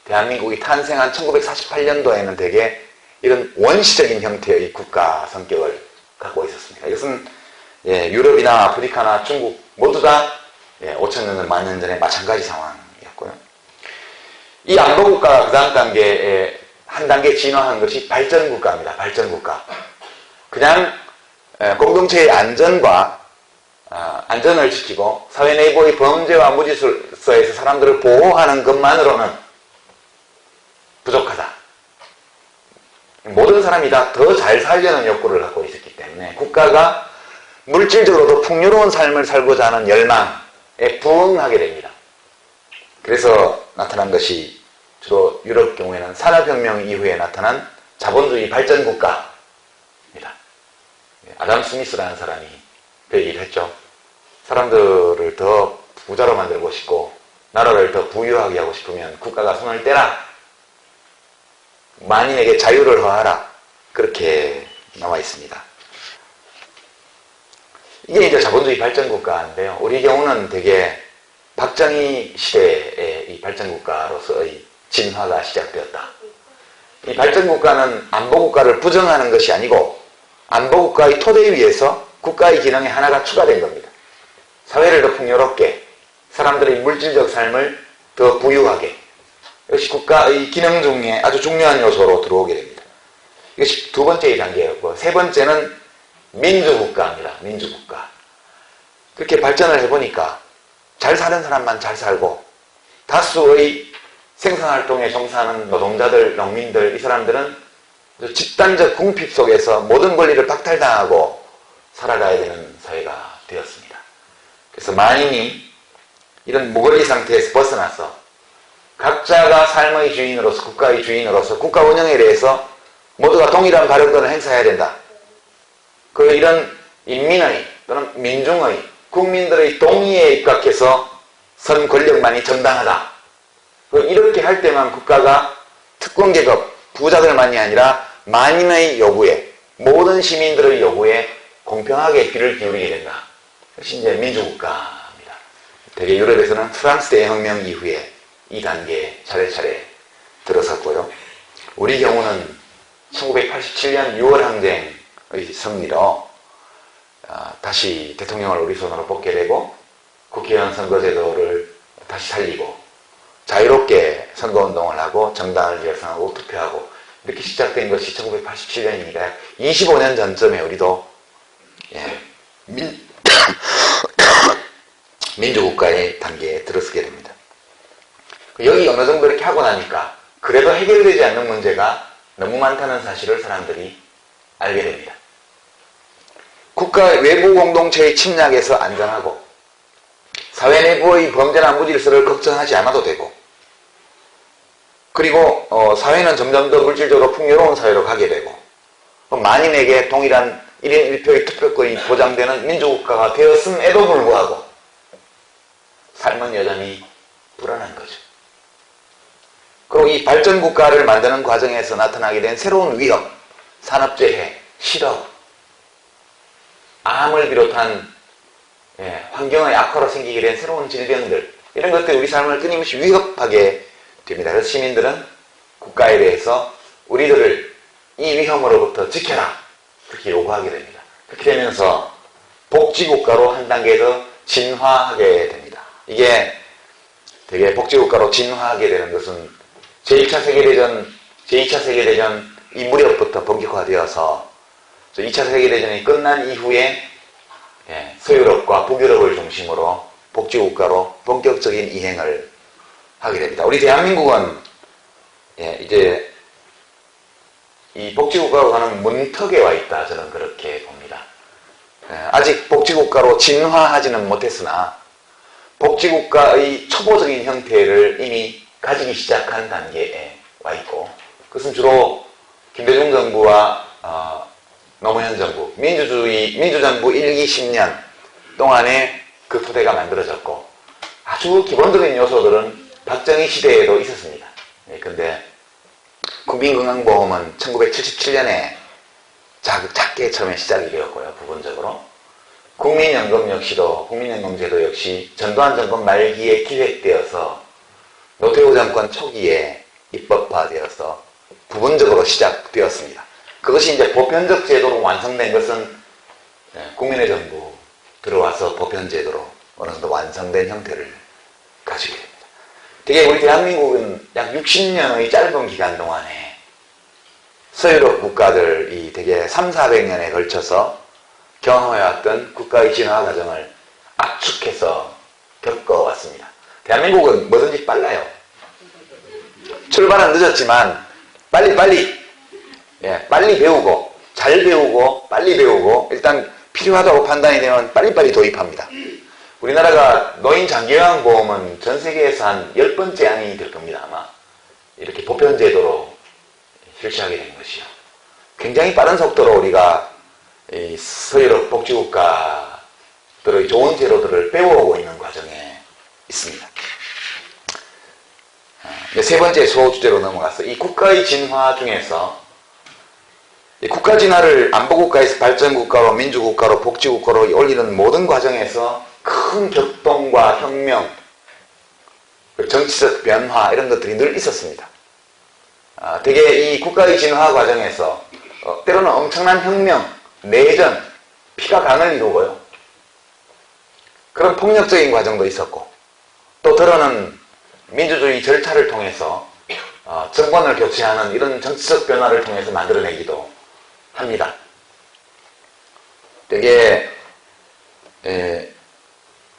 대한민국이 탄생한 1948년도에는 대개 이런 원시적인 형태의 국가 성격을 갖고 있었습니다. 이것은 유럽이나 아프리카나 중국 모두 다 5,000년, 10,000년 전에 마찬가지 상황이었고요. 이 안보국가가 그 다음 단계에 한 단계 진화한 것이 발전국가입니다. 발전국가. 그냥 공동체의 안전과 안전을 지키고 사회 내부의 범죄와 무질서에서 사람들을 보호하는 것만으로는 부족하다. 모든 사람이 다 더 잘 살려는 욕구를 갖고 있었기 때문에 국가가 물질적으로도 풍요로운 삶을 살고자 하는 열망에 부응하게 됩니다. 그래서 나타난 것이 주로 유럽 경우에는 산업혁명 이후에 나타난 자본주의 발전국가입니다. 아담 스미스라는 사람이 그 얘기를 했죠. 사람들을 더 부자로 만들고 싶고 나라를 더 부유하게 하고 싶으면 국가가 손을 떼라. 만인에게 자유를 허하라. 그렇게 나와 있습니다. 이게 이제 자본주의 발전국가인데요. 우리 경우는 되게 박정희 시대의 이 발전국가로서의 진화가 시작되었다. 이 발전국가는 안보국가를 부정하는 것이 아니고 안보국가의 토대 위에서 국가의 기능의 하나가 추가된 겁니다. 사회를 더 풍요롭게, 사람들의 물질적 삶을 더 부유하게, 이것이 국가의 기능 중에 아주 중요한 요소로 들어오게 됩니다. 이것이 두 번째의 단계였고, 세 번째는 민주국가입니다. 민주국가. 그렇게 발전을 해보니까 잘 사는 사람만 잘 살고 다수의 생산활동에 종사하는 노동자들, 농민들, 이 사람들은 집단적 궁핍 속에서 모든 권리를 박탈당하고 살아가야 되는 사회가 되었습니다. 그래서 만인이 이런 무권리 상태에서 벗어나서 각자가 삶의 주인으로서, 국가의 주인으로서 국가 운영에 대해서 모두가 동일한 발언권을 행사해야 된다. 이런 인민의 또는 민중의 국민들의 동의에 입각해서 선 권력만이 정당하다. 이렇게 할 때만 국가가 특권계급, 부자들만이 아니라 만인의 요구에, 모든 시민들의 요구에 공평하게 귀를 기울이게 된다. 그것이 이제 민주국가입니다. 대개 유럽에서는 프랑스 대혁명 이후에 이 단계에 차례차례 들어섰고요. 우리 경우는 1987년 6월 항쟁의 승리로 다시 대통령을 우리 손으로 뽑게 되고 국회의원 선거제도를 다시 살리고 자유롭게 선거운동을 하고 정당을 결성하고 투표하고 이렇게 시작된 것이 1987년이니까 25년 전쯤에 우리도 민주국가의 단계에 들어서게 됩니다. 여기 어느 정도 이렇게 하고 나니까 그래도 해결되지 않는 문제가 너무 많다는 사실을 사람들이 알게 됩니다. 국가 외부 공동체의 침략에서 안전하고 사회 내부의 범죄나 무질서를 걱정하지 않아도 되고 그리고 사회는 점점 더 물질적으로 풍요로운 사회로 가게 되고 만인에게 동일한 1인 1표의 투표권이 보장되는 민주국가가 되었음에도 불구하고 삶은 여전히 불안한 거죠. 그리고 이 발전국가를 만드는 과정에서 나타나게 된 새로운 위협, 산업재해, 실업, 암을 비롯한 환경의 악화로 생기게 된 새로운 질병들, 이런 것들이 우리 삶을 끊임없이 위협하게 됩니다. 그래서 시민들은 국가에 대해서 우리들을 이 위험으로부터 지켜라, 그렇게 요구하게 됩니다. 그렇게 되면서 복지국가로 한 단계 더 진화하게 됩니다. 이게 되게 복지국가로 진화하게 되는 것은 제2차 세계대전 이 무렵부터 본격화되어서 2차 세계대전이 끝난 이후에 서유럽과 북유럽을 중심으로 복지국가로 본격적인 이행을 하게 됩니다. 우리 대한민국은 이제 이 복지국가로 가는 문턱에 와 있다, 저는 그렇게 봅니다. 아직 복지국가로 진화하지는 못했으나 복지국가의 초보적인 형태를 이미 가지기 시작한 단계에 와 있고, 그것은 주로 김대중 정부와 노무현 정부, 민주정부 1기 10년 동안에 그 토대가 만들어졌고, 아주 기본적인 요소들은 박정희 시대에도 있었습니다. 근데 국민건강보험은 1977년에 작게 처음에 시작이 되었고요, 부분적으로. 국민연금제도 역시 전두환 정권 말기에 기획되어서 노태우 정권 초기에 입법화되어서 부분적으로 시작되었습니다. 그것이 이제 보편적 제도로 완성된 것은 국민의 정부 들어와서 보편제도로 어느 정도 완성된 형태를 가지게 됩니다. 되게 우리 대한민국은 약 60년의 짧은 기간 동안에 서유럽 국가들이 되게 300~400년에 걸쳐서 경험해왔던 국가의 진화 과정을 압축해서 겪어왔습니다. 대한민국은 뭐든지 빨라요. 출발은 늦었지만 빨리 배우고 잘 배우고 빨리 배우고 일단 필요하다고 판단이 되면 빨리빨리 도입합니다. 우리나라가 노인 장기요양보험은 전 세계에서 한 10번째 안이 될 겁니다. 아마 이렇게 보편제도로 실시하게 된 것이요. 굉장히 빠른 속도로 우리가 이 서유럽 복지국가들의 좋은 제도들을 배워오고 있는 과정에 있습니다. 세 번째 소주제로 넘어가서 이 국가의 진화 중에서 이 국가 진화를 안보국가에서 발전국가로 민주국가로 복지국가로 올리는 모든 과정에서 큰 격동과 혁명, 정치적 변화 이런 것들이 늘 있었습니다. 되게 이 국가의 진화 과정에서 때로는 엄청난 혁명, 내전, 피가 강을 이루고요. 그런 폭력적인 과정도 있었고 또 때로는 민주주의 절차를 통해서 정권을 교체하는 이런 정치적 변화를 통해서 만들어내기도 합니다. 되게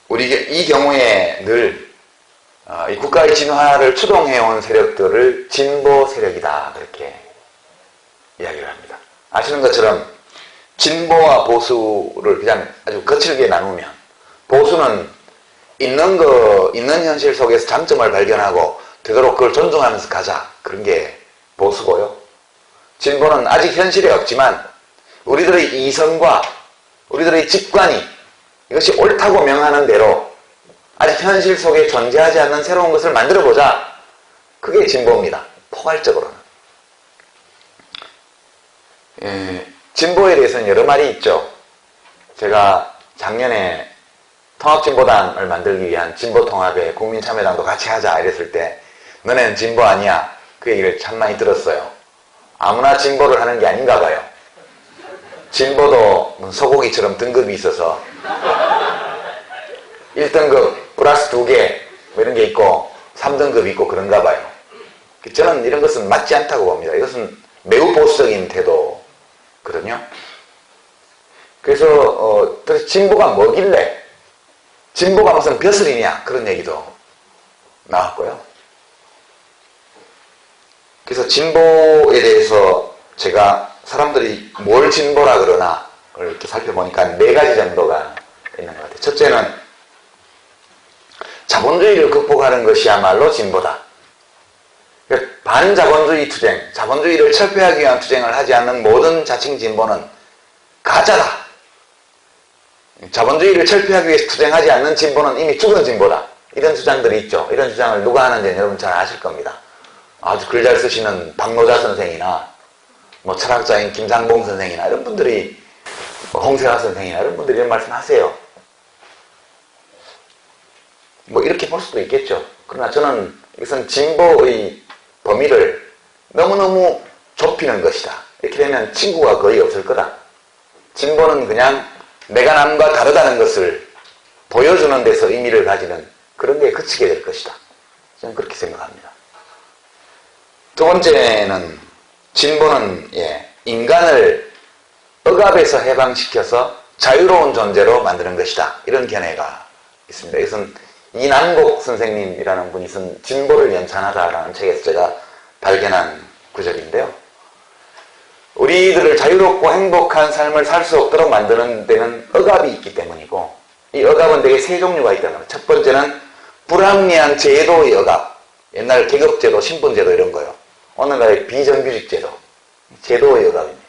우리 이 경우에 늘 이 국가의 진화를 추동해온 세력들을 진보 세력이다 그렇게 이야기를 합니다. 아시는 것처럼 진보와 보수를 그냥 아주 거칠게 나누면 보수는 있는 현실 속에서 장점을 발견하고 되도록 그걸 존중하면서 가자 그런 게 보수고요. 진보는 아직 현실에 없지만 우리들의 이성과 우리들의 직관이 이것이 옳다고 명하는 대로 아직 현실 속에 존재하지 않는 새로운 것을 만들어보자. 그게 진보입니다. 포괄적으로는. 진보에 대해서는 여러 말이 있죠. 제가 작년에 통합진보당을 만들기 위한 진보통합에 국민참여당도 같이 하자 이랬을 때 너네는 진보 아니야. 그 얘기를 참 많이 들었어요. 아무나 진보를 하는 게 아닌가 봐요. 진보도 소고기처럼 등급이 있어서 1등급 플러스 2개 뭐 이런 게 있고 3등급이 있고 그런가 봐요. 저는 이런 것은 맞지 않다고 봅니다. 이것은 매우 보수적인 태도거든요. 그래서 진보가 뭐길래 진보가 무슨 벼슬이냐 그런 얘기도 나왔고요. 그래서 진보에 대해서 제가 사람들이 뭘 진보라 그러나 이렇게 살펴보니까 4가지 정도가 있는 것 같아요. 첫째는 자본주의를 극복하는 것이야말로 진보다. 반자본주의 투쟁, 자본주의를 철폐하기 위한 투쟁을 하지 않는 모든 자칭 진보는 가짜다. 자본주의를 철폐하기 위해서 투쟁하지 않는 진보는 이미 죽은 진보다. 이런 주장들이 있죠. 이런 주장을 누가 하는지는 여러분 잘 아실 겁니다. 아주 글 잘 쓰시는 박노자 선생이나 뭐 철학자인 김상봉 선생이나 이런 분들이 홍세화 선생이나 이런 분들이 이런 말씀 하세요. 뭐 이렇게 볼 수도 있겠죠. 그러나 저는 이것은 진보의 범위를 너무너무 좁히는 것이다. 이렇게 되면 친구가 거의 없을 거다. 진보는 그냥 내가 남과 다르다는 것을 보여주는 데서 의미를 가지는 그런 데 그치게 될 것이다. 저는 그렇게 생각합니다. 두 번째는 진보는 인간을 억압에서 해방시켜서 자유로운 존재로 만드는 것이다. 이런 견해가 있습니다. 이것은 이남국 선생님이라는 분이 쓴 진보를 연찬하다라는 책에서 제가 발견한 구절인데요. 우리들을 자유롭고 행복한 삶을 살 수 없도록 만드는 데는 억압이 있기 때문이고 이 억압은 되게 세 종류가 있다는 거예요. 첫 번째는 불합리한 제도의 억압. 옛날 계급제도, 신분제도 이런 거요. 오늘날의 비정규직 제도. 제도의 억압입니다.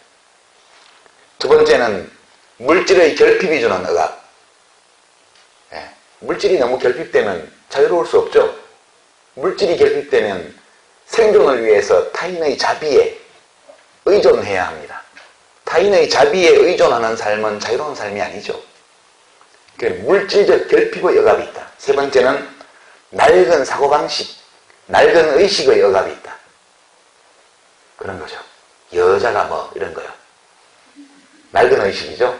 두 번째는 물질의 결핍이 주는 억압. 물질이 너무 결핍되면 자유로울 수 없죠. 물질이 결핍되면 생존을 위해서 타인의 자비에 의존해야 합니다. 타인의 자비에 의존하는 삶은 자유로운 삶이 아니죠. 물질적 결핍의 억압이 있다. 세 번째는 낡은 사고방식, 낡은 의식의 억압이 있다. 그런 거죠. 여자가 뭐 이런 거요. 낡은 의식이죠.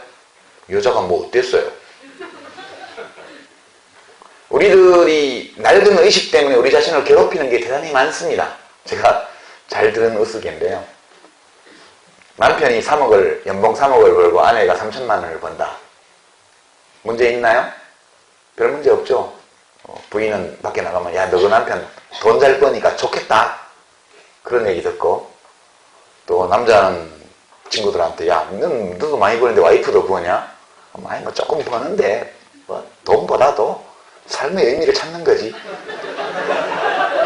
여자가 뭐 어땠어요? 우리들이 낡은 의식 때문에 우리 자신을 괴롭히는 게 대단히 많습니다. 제가 잘 들은 으스개인데요. 남편이 3억을, 연봉 3억을 벌고 아내가 3천만 원을 번다. 문제 있나요? 별 문제 없죠. 부인은 밖에 나가면 야, 너 그 남편 돈 잘 버니까 좋겠다. 그런 얘기 듣고, 또 남자는 친구들한테 야, 너도 많이 버는데 와이프도 버냐? 많이 뭐 조금 버는데 뭐 돈보다도 삶의 의미를 찾는 거지.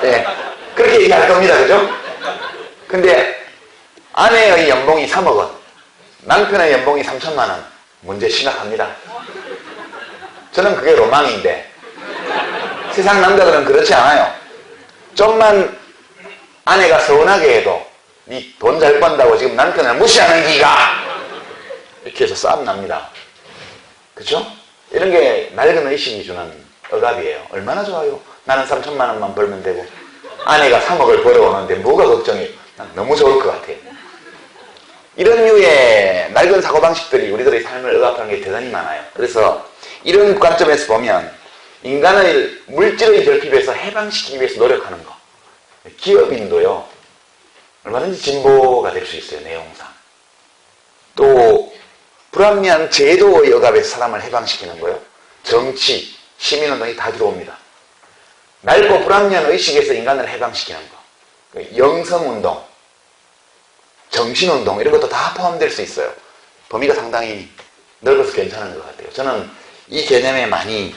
네, 그렇게 얘기할 겁니다. 그죠? 근데 아내의 연봉이 3억 원, 남편의 연봉이 3천만 원. 문제 심각합니다. 저는 그게 로망인데 세상 남자들은 그렇지 않아요. 좀만 아내가 서운하게 해도 니 돈 잘 번다고 지금 남편을 무시하는 기가 이렇게 해서 싸움 납니다. 그쵸? 이런 게 낡은 의식이 주는 억압이에요. 얼마나 좋아요. 나는 3천만 원만 벌면 되고 아내가 3억을 벌어오는데 뭐가 걱정이. 난 너무 좋을 것 같아요. 이런 류의 낡은 사고방식들이 우리들의 삶을 억압하는 게 대단히 많아요. 그래서 이런 관점에서 보면 인간을 물질의 결핍에서 해방시키기 위해서 노력하는 거. 기업인도요. 얼마든지 진보가 될 수 있어요. 내용상. 또 불합리한 제도의 억압에서 사람을 해방시키는 거예요. 정치, 시민운동이 다 들어옵니다. 낡고 불합리한 의식에서 인간을 해방시키는 거. 영성운동, 정신운동 이런 것도 다 포함될 수 있어요. 범위가 상당히 넓어서 괜찮은 것 같아요. 저는 이 개념에 많이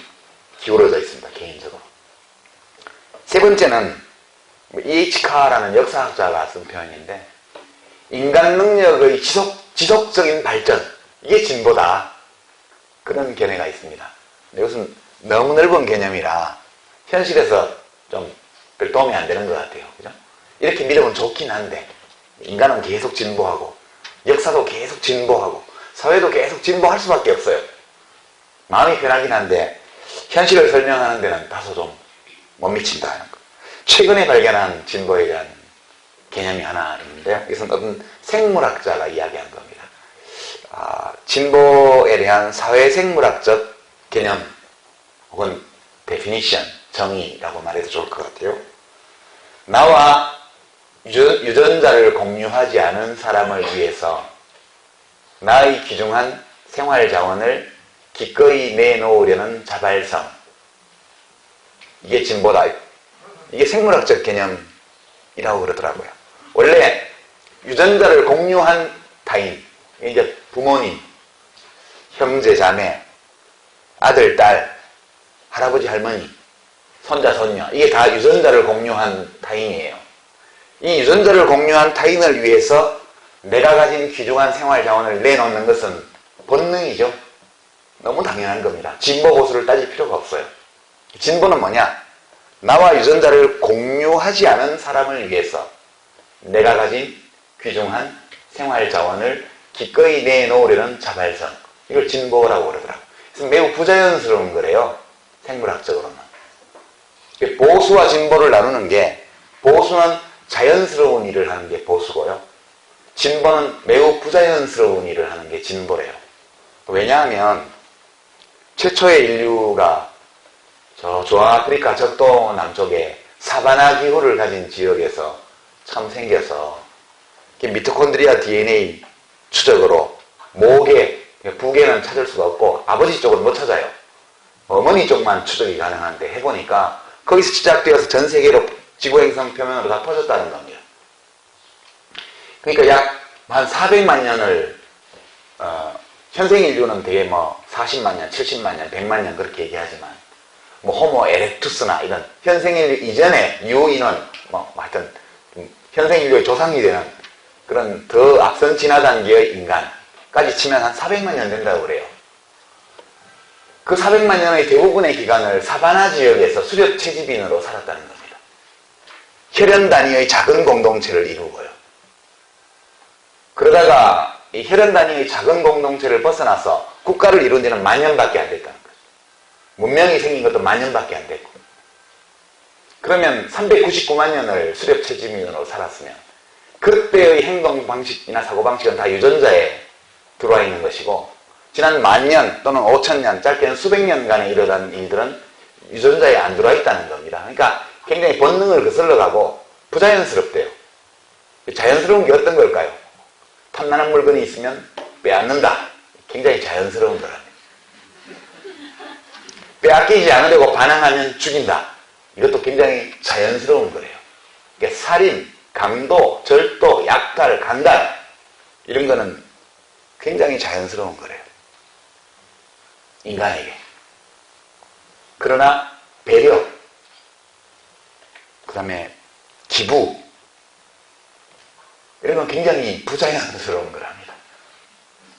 기울어져 있습니다. 개인적으로. 세 번째는 E.H. 카라는 역사학자가 쓴 표현인데 인간 능력의 지속적인 발전, 이게 진보다. 그런 견해가 있습니다. 이것은 너무 넓은 개념이라 현실에서 좀 별 도움이 안 되는 것 같아요. 그죠? 이렇게 믿으면 좋긴 한데 인간은 계속 진보하고 역사도 계속 진보하고 사회도 계속 진보할 수밖에 없어요. 마음이 편하긴 한데 현실을 설명하는 데는 다소 좀 못 미친다 하는 거. 최근에 발견한 진보에 대한 개념이 하나 있는데 이것은 어떤 생물학자가 이야기한 겁니다. 진보에 대한 사회생물학적 개념 혹은 definition, 정의라고 말해도 좋을 것 같아요. 나와 유전자를 공유하지 않은 사람을 위해서 나의 귀중한 생활자원을 기꺼이 내놓으려는 자발성. 이게 진보다. 이게 생물학적 개념이라고 그러더라고요. 원래 유전자를 공유한 타인, 이제 부모님, 형제, 자매, 아들, 딸, 할아버지, 할머니, 손자, 손녀, 이게 다 유전자를 공유한 타인이에요. 이 유전자를 공유한 타인을 위해서 내가 가진 귀중한 생활자원을 내놓는 것은 본능이죠. 너무 당연한 겁니다. 진보 보수를 따질 필요가 없어요. 진보는 뭐냐? 나와 유전자를 공유하지 않은 사람을 위해서 내가 가진 귀중한 생활자원을 기꺼이 내놓으려는 자발성. 이걸 진보라고 그러더라고요. 그래서 매우 부자연스러운 거래요. 생물학적으로는. 보수와 진보를 나누는 게, 보수는 자연스러운 일을 하는 게 보수고요. 진보는 매우 부자연스러운 일을 하는 게 진보래요. 왜냐하면 최초의 인류가 저 중앙아프리카 적도 남쪽에 사바나 기후를 가진 지역에서 처음 생겨서 미토콘드리아 DNA 추적으로 목에, 부계는 찾을 수가 없고 아버지 쪽은 못 찾아요. 어머니 쪽만 추적이 가능한데 해보니까 거기서 시작되어서 전 세계로 지구행성 표면으로 다 퍼졌다는 겁니다. 그러니까 약 한 400만 년을 현생 인류는 되게 뭐 40만 년, 70만 년, 100만 년 그렇게 얘기하지만 뭐 호모 에렉투스나 이런 현생 인류 이전의 유인원 뭐 하여튼 현생 인류의 조상이 되는 그런 더 앞선 진화단계의 인간까지 치면 한 400만 년 된다고 그래요. 그 400만 년의 대부분의 기간을 사바나 지역에서 수렵 채집인으로 살았다는 겁니다. 혈연 단위의 작은 공동체를 이루고요. 그러다가 이 혈연 단위의 작은 공동체를 벗어나서 국가를 이룬 지는 만 년밖에 안 됐다는 거죠. 문명이 생긴 것도 만 년밖에 안 됐고. 그러면 399만 년을 수렵 채집인으로 살았으면 그때의 행동 방식이나 사고 방식은 다 유전자에 들어와 있는 것이고, 지난 10,000년 또는 5,000년, 짧게는 수백 년간에 일어난 일들은 유전자에 안 들어와 있다는 겁니다. 그러니까 굉장히 본능을 거슬러가고 부자연스럽대요. 자연스러운 게 어떤 걸까요? 탐나는 물건이 있으면 빼앗는다. 굉장히 자연스러운 거랍니다. 빼앗기지 않으려고 반항하면 죽인다. 이것도 굉장히 자연스러운 거래요. 그러니까 살인, 강도, 절도, 약탈, 간단 이런 거는 굉장히 자연스러운 거래요. 인간에게. 그러나 배려, 그 다음에 기부 이런 건 굉장히 부자연스러운 거랍니다.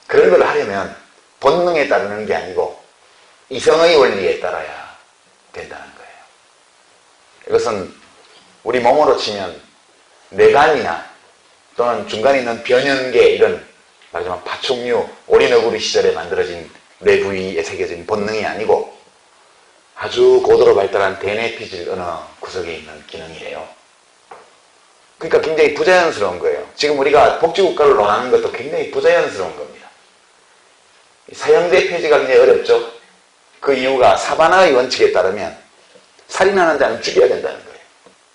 그런 걸 하려면 본능에 따르는 게 아니고 이성의 원리에 따라야 된다는 거예요. 이것은 우리 몸으로 치면 뇌간이나 또는 중간에 있는 변연계 이런 말하자면 파충류, 오리너구리 시절에 만들어진 뇌 부위에 새겨진 본능이 아니고 아주 고도로 발달한 대뇌피질 어느 구석에 있는 기능이에요. 그러니까 굉장히 부자연스러운 거예요. 지금 우리가 복지국가를 논하는 것도 굉장히 부자연스러운 겁니다. 사형제 폐지가 굉장히 어렵죠. 그 이유가 사바나의 원칙에 따르면 살인하는 자는 죽여야 된다는 거예요.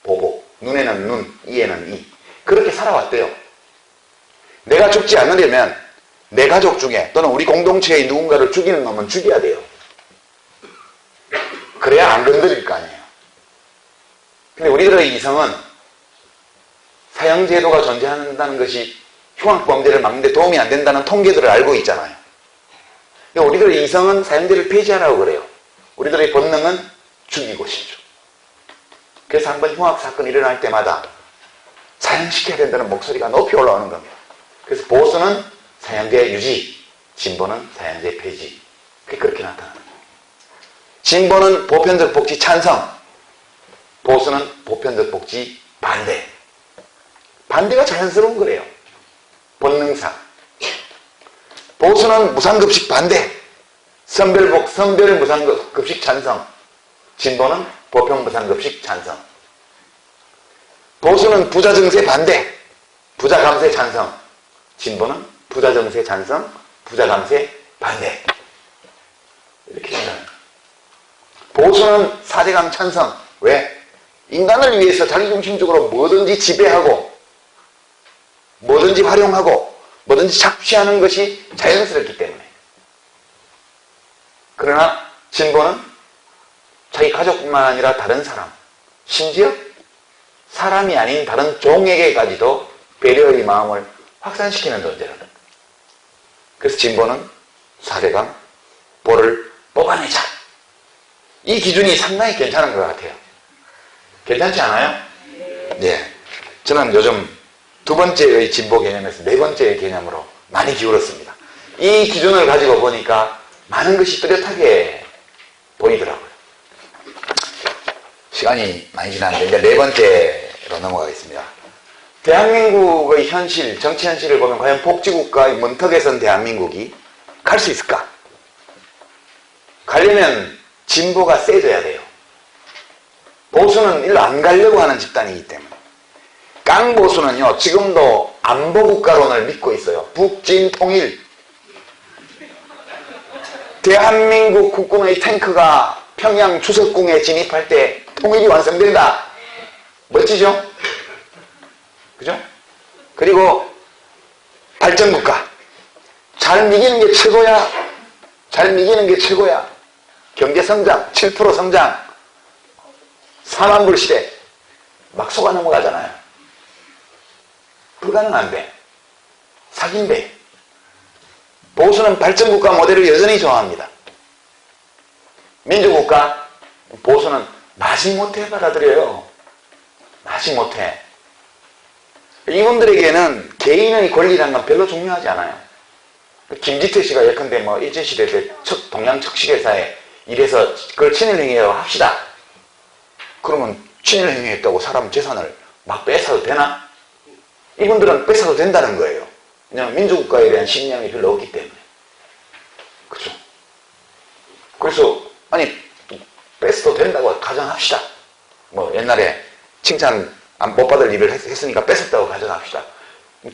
보복. 눈에는 눈, 이에는 이. 그렇게 살아왔대요. 내가 죽지 않으려면 내 가족 중에 또는 우리 공동체의 누군가를 죽이는 놈은 죽여야 돼요. 그래야 안 건드릴 거 아니에요. 근데 우리들의 이성은 사형제도가 존재한다는 것이 흉악범죄를 막는 데 도움이 안 된다는 통계들을 알고 있잖아요. 우리들의 이성은 사형제를 폐지하라고 그래요. 우리들의 본능은 죽이고 싶죠. 그래서 한번 흉악사건이 일어날 때마다 사형시켜야 된다는 목소리가 높이 올라오는 겁니다. 그래서 보수는 사형제 유지, 진보는 사형제 폐지. 그렇게 나타나는 거예요. 진보는 보편적 복지 찬성, 보수는 보편적 복지 반대. 반대가 자연스러운 거래요. 본능상. 보수는 무상급식 반대, 선별 무상급식 찬성, 진보는 보편 무상급식 찬성. 보수는 부자 증세 반대, 부자 감세 찬성, 진보는 부자 증세 찬성, 부자 감세 반대. 이렇게 생각합니다. 보수는 사대강 찬성. 왜? 인간을 위해서 자기중심적으로 뭐든지 지배하고 뭐든지 활용하고 뭐든지 착취하는 것이 자연스럽기 때문에. 그러나 진보는 자기 가족뿐만 아니라 다른 사람, 심지어 사람이 아닌 다른 종에게까지도 배려의 마음을 확산시키는 존재라는 거예요. 그래서 진보는 사대강, 볼을 뽑아내자. 이 기준이 상당히 괜찮은 것 같아요. 괜찮지 않아요? 네. 저는 요즘 두 번째의 진보 개념에서 네 번째의 개념으로 많이 기울었습니다. 이 기준을 가지고 보니까 많은 것이 뚜렷하게 보이더라고요. 시간이 많이 지났는데 이제 네 번째로 넘어가겠습니다. 대한민국의 현실, 정치 현실을 보면 과연 복지국가의 문턱에 선 대한민국이 갈 수 있을까? 가려면 진보가 세져야 돼요. 보수는 일로 안 가려고 하는 집단이기 때문에. 깡보수는요, 지금도 안보국가론을 믿고 있어요. 북진 통일. 대한민국 국군의 탱크가 평양 추석궁에 진입할 때 통일이 완성된다. 멋지죠? 그죠? 그리고 발전국가. 잘 미기는 게 최고야. 잘 미기는 게 최고야. 경제성장, 7% 성장. 4만 불 시대. 막 속아 넘어가잖아요. 불가능한데. 사기인데. 보수는 발전국가 모델을 여전히 좋아합니다. 민주국가, 보수는 마지못해 받아들여요. 마지못해. 이분들에게는 개인의 권리라는 건 별로 중요하지 않아요. 김지태 씨가 예컨대 뭐 일제시대 때 동양척식회사에 일해서 그걸 친일행위라고 합시다. 그러면 친일행위했다고 사람 재산을 막 뺏어도 되나? 이분들은 뺏어도 된다는 거예요. 왜냐하면 민주국가에 대한 신념이 별로 없기 때문에. 그죠? 그래서 아니 뺏어도 된다고 가정합시다. 뭐 옛날에 칭찬 못 받을 일을 했으니까 뺏었다고 가정합시다.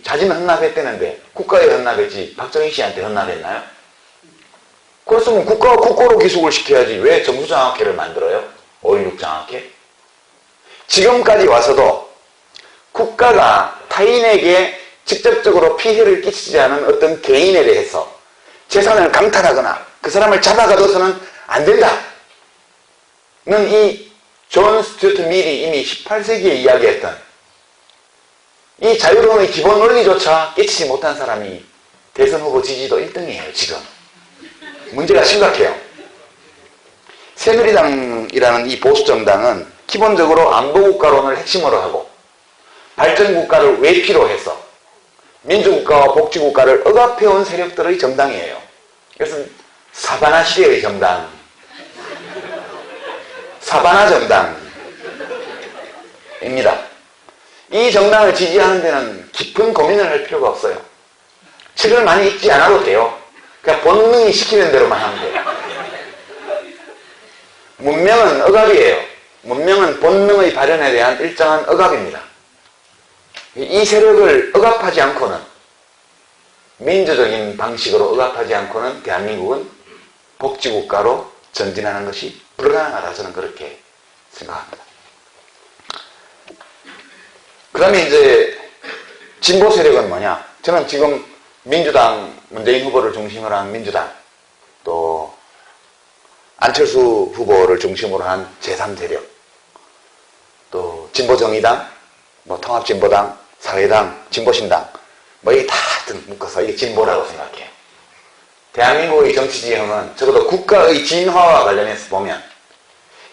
자진 헌납했다는데 국가에 헌납했지 박정희 씨한테 헌납했나요? 그렇으면 국가가 국고로 기숙을 시켜야지 왜 정수장학회를 만들어요? 5.16 장학회? 지금까지 와서도 국가가 타인에게 직접적으로 피해를 끼치지 않은 어떤 개인에 대해서 재산을 강탈하거나 그 사람을 잡아가둬서는 안 된다. 는 이 존 스튜어트 밀이 이미 18세기에 이야기했던 이 자유로움의 기본 원리조차 깨치지 못한 사람이 대선 후보 지지도 1등이에요, 지금. 문제가 심각해요. 새누리당이라는 이 보수정당은 기본적으로 안보국가론을 핵심으로 하고 발전국가를 외피로 해서 민주국가와 복지국가를 억압해온 세력들의 정당이에요. 그래서 사바나 시대의 정당, 사바나 정당입니다. 이 정당을 지지하는 데는 깊은 고민을 할 필요가 없어요. 책을 많이 읽지 않아도 돼요. 그냥 본능이 시키는 대로만 하면 돼요. 문명은 억압이에요. 문명은 본능의 발현에 대한 일정한 억압입니다. 이 세력을 억압하지 않고는, 민주적인 방식으로 억압하지 않고는 대한민국은 복지국가로 전진하는 것이 불가능하다. 저는 그렇게 생각합니다. 그 다음에 이제 진보 세력은 뭐냐? 저는 지금 민주당, 문재인 후보를 중심으로 한 민주당, 또 안철수 후보를 중심으로 한 제3세력, 또 진보정의당, 뭐 통합진보당, 사회당, 진보신당, 뭐 이게 다 묶어서 이게 진보라고 생각해요. 대한민국의 정치 지형은 적어도 국가의 진화와 관련해서 보면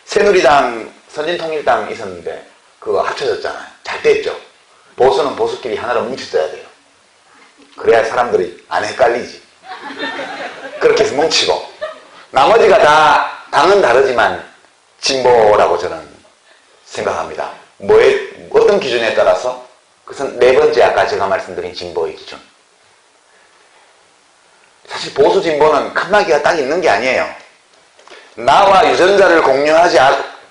새누리당, 선진통일당 있었는데 그거 합쳐졌잖아요. 잘 됐죠. 보수는 보수끼리 하나로 뭉쳐져야 돼요. 그래야 사람들이 안 헷갈리지. 그렇게 해서 뭉치고 나머지가 다 당은 다르지만 진보라고 저는 생각합니다. 어떤 기준에 따라서? 그것은 네 번째 아까 제가 말씀드린 진보의 기준. 사실 보수 진보는 칸막이가 딱 있는 게 아니에요. 나와 유전자를 공유하지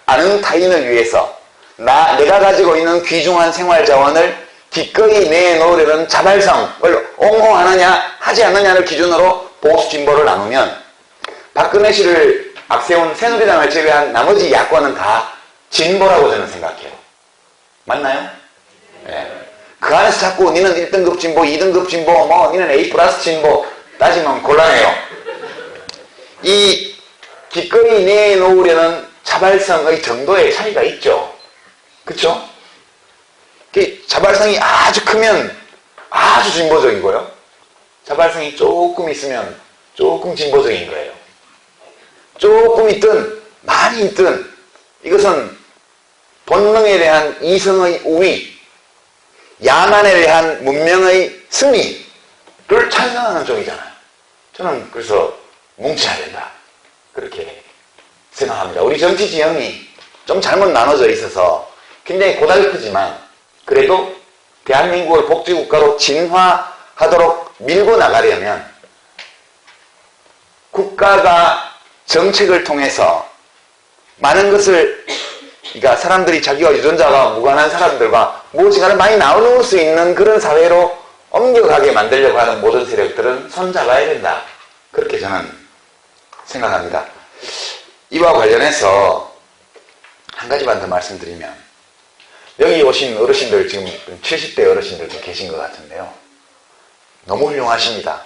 않은 타인을 위해서 내가 가지고 있는 귀중한 생활 자원을 기꺼이 내놓으려는 자발성을 옹호하느냐 하지 않느냐를 기준으로 보수 진보를 나누면 박근혜 씨를 앞세운 새누리당을 제외한 나머지 야권은 다 진보라고 저는 생각해요. 맞나요? 네. 그 안에서 자꾸 니는 1등급 진보, 2등급 진보, 뭐 니는 A+ 진보 따지면 곤란해요. 이 기꺼이 내놓으려는 자발성의 정도의 차이가 있죠. 그쵸? 자발성이 아주 크면 아주 진보적이고요. 자발성이 조금 있으면 조금 진보적인 거예요. 조금 있든 많이 있든 이것은 본능에 대한 이성의 우위, 야만에 대한 문명의 승리를 찬성하는 쪽이잖아요. 저는 그래서 뭉쳐야 된다. 그렇게 생각합니다. 우리 정치 지형이 좀 잘못 나눠져 있어서 굉장히 고달프지만 그래도 대한민국을 복지국가로 진화하도록 밀고 나가려면 국가가 정책을 통해서 많은 것을, 그러니까 사람들이 자기와 유전자가 무관한 사람들과 무엇인가를 많이 나눌 수 있는 그런 사회로 옮겨가게 만들려고 하는 모든 세력들은 손잡아야 된다. 그렇게 저는 생각합니다. 이와 관련해서 한 가지만 더 말씀드리면 여기 오신 어르신들 지금 70대 어르신들도 계신 것 같은데요. 너무 훌륭하십니다.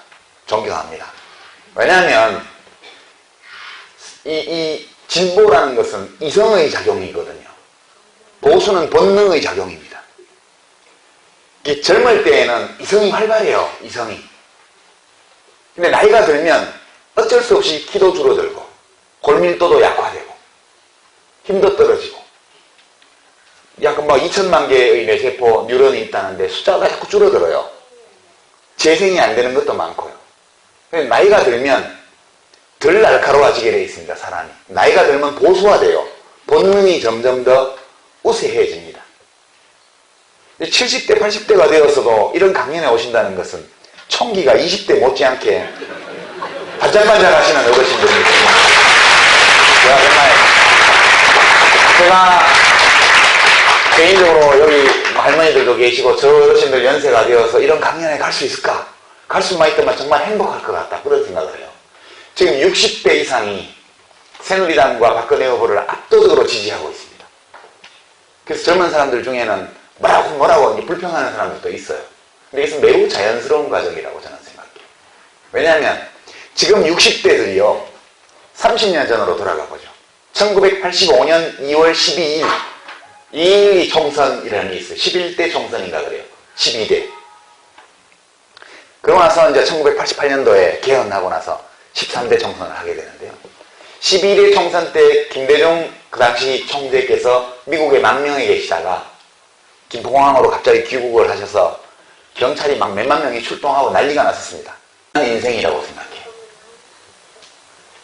존경합니다. 왜냐하면 이 진보라는 것은 이성의 작용이거든요. 보수는 본능의 작용입니다. 이 젊을 때에는 이성이 활발해요. 이성이. 근데 나이가 들면 어쩔 수 없이 키도 줄어들고 골밀도도 약화되고 힘도 떨어지고 약간 2천만 개의 뇌세포 뉴런이 있다는데 숫자가 자꾸 줄어들어요. 재생이 안 되는 것도 많고요. 나이가 들면 덜 날카로워지게 되어 있습니다. 사람이. 나이가 들면 보수화돼요. 본능이 점점 더 우세해집니다. 70대, 80대가 되었어도 이런 강연에 오신다는 것은 총기가 20대 못지않게 반짝반짝 하시는 어르신들입니다. 제가 개인적으로 여기 할머니들도 계시고 저 어르신들 연세가 되어서 이런 강연에 갈 수 있을까? 갈 수만 있다면 정말 행복할 것 같다. 그런 생각을 해요. 지금 60대 이상이 새누리당과 박근혜 후보를 압도적으로 지지하고 있습니다. 그래서 젊은 사람들 중에는 뭐라고 불평하는 사람들도 있어요. 근데 이것은 매우 자연스러운 과정이라고 저는 생각해요. 왜냐하면 지금 60대들이요. 30년 전으로 돌아가 보죠. 1985년 2월 12일 2.12 총선이라는 게 있어요. 11대 총선인가 그래요. 12대. 그러고 나서 이제 1988년도에 개헌하고 나서 13대 총선을 하게 되는데요. 12대 총선 때 김대중 그 당시 총재께서 미국에 망명해 계시다가 김포공항으로 갑자기 귀국을 하셔서 경찰이 막 몇만 명이 출동하고 난리가 났었습니다. 인생이라고 생각해요.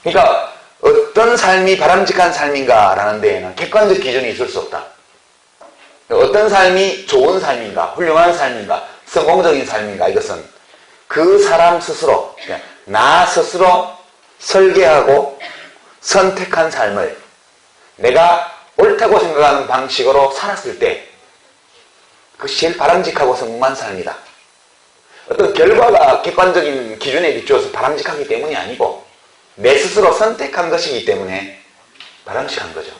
그러니까 어떤 삶이 바람직한 삶인가라는 데에는 객관적 기준이 있을 수 없다. 어떤 삶이 좋은 삶인가, 훌륭한 삶인가, 성공적인 삶인가, 이것은 그 사람 스스로, 나 스스로 설계하고 선택한 삶을 내가 옳다고 생각하는 방식으로 살았을 때 그것이 제일 바람직하고 성공한 삶이다. 어떤 결과가 객관적인 기준에 비추어서 바람직하기 때문이 아니고 내 스스로 선택한 것이기 때문에 바람직한 거죠.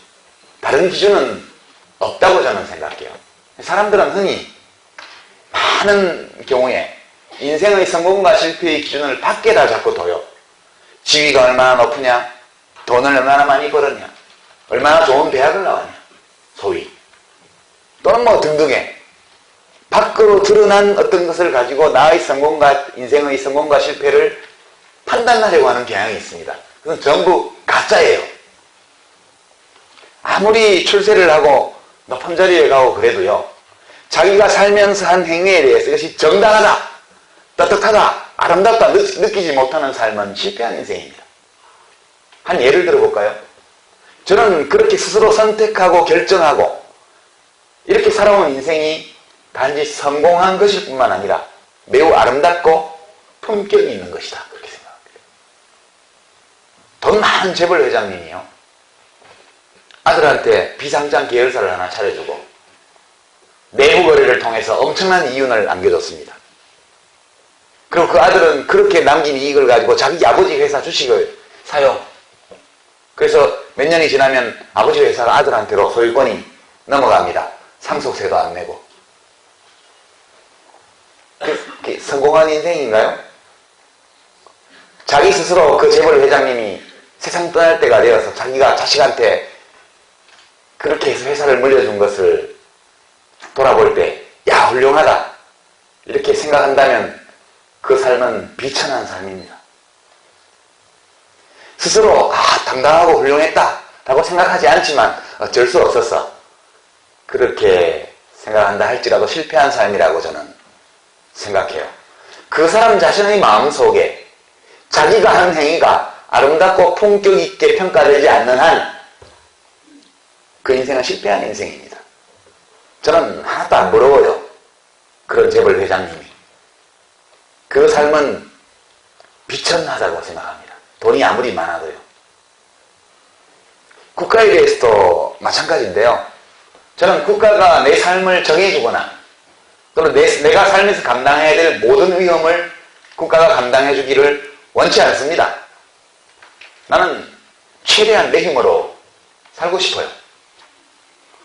다른 기준은 없다고 저는 생각해요. 사람들은 흔히 많은 경우에 인생의 성공과 실패의 기준을 밖에다 자꾸 둬요. 지위가 얼마나 높으냐, 돈을 얼마나 많이 벌었냐, 얼마나 좋은 대학을 나왔냐, 소위. 또는 뭐 등등의 밖으로 드러난 어떤 것을 가지고 나의 성공과 인생의 성공과 실패를 판단하려고 하는 경향이 있습니다. 그건 전부 가짜예요. 아무리 출세를 하고 높은 자리에 가고 그래도요, 자기가 살면서 한 행위에 대해서 이것이 정당하다, 떳떳하다, 아름답다 느끼지 못하는 삶은 실패한 인생입니다. 한 예를 들어볼까요? 저는 그렇게 스스로 선택하고 결정하고 이렇게 살아온 인생이 단지 성공한 것일 뿐만 아니라 매우 아름답고 품격이 있는 것이다. 그렇게 생각합니다. 돈 많은 재벌 회장님이요, 아들한테 비상장 계열사를 하나 차려주고 내부 거래를 통해서 엄청난 이윤을 안겨줬습니다. 그리고 그 아들은 그렇게 남긴 이익을 가지고 자기 아버지 회사 주식을 사요. 그래서 몇 년이 지나면 아버지 회사가 아들한테로 소유권이 넘어갑니다. 상속세도 안 내고. 그게 성공한 인생인가요? 자기 스스로 그 재벌 회장님이 세상 떠날 때가 되어서 자기가 자식한테 그렇게 해서 회사를 물려준 것을 돌아볼 때, 야, 훌륭하다, 이렇게 생각한다면 그 삶은 비천한 삶입니다. 스스로 당당하고 훌륭했다 라고 생각하지 않지만 어쩔 수 없었어, 그렇게 생각한다 할지라도 실패한 삶이라고 저는 생각해요. 그 사람 자신의 마음속에 자기가 한 행위가 아름답고 품격 있게 평가되지 않는 한 그 인생은 실패한 인생입니다. 저는 하나도 안 부러워요. 그런 재벌 회장님이. 그 삶은 비천하다고 생각합니다. 돈이 아무리 많아도요. 국가에 대해서도 마찬가지인데요. 저는 국가가 내 삶을 정해주거나 또는 내가 살면서 감당해야 될 모든 위험을 국가가 감당해 주기를 원치 않습니다. 나는 최대한 내 힘으로 살고 싶어요.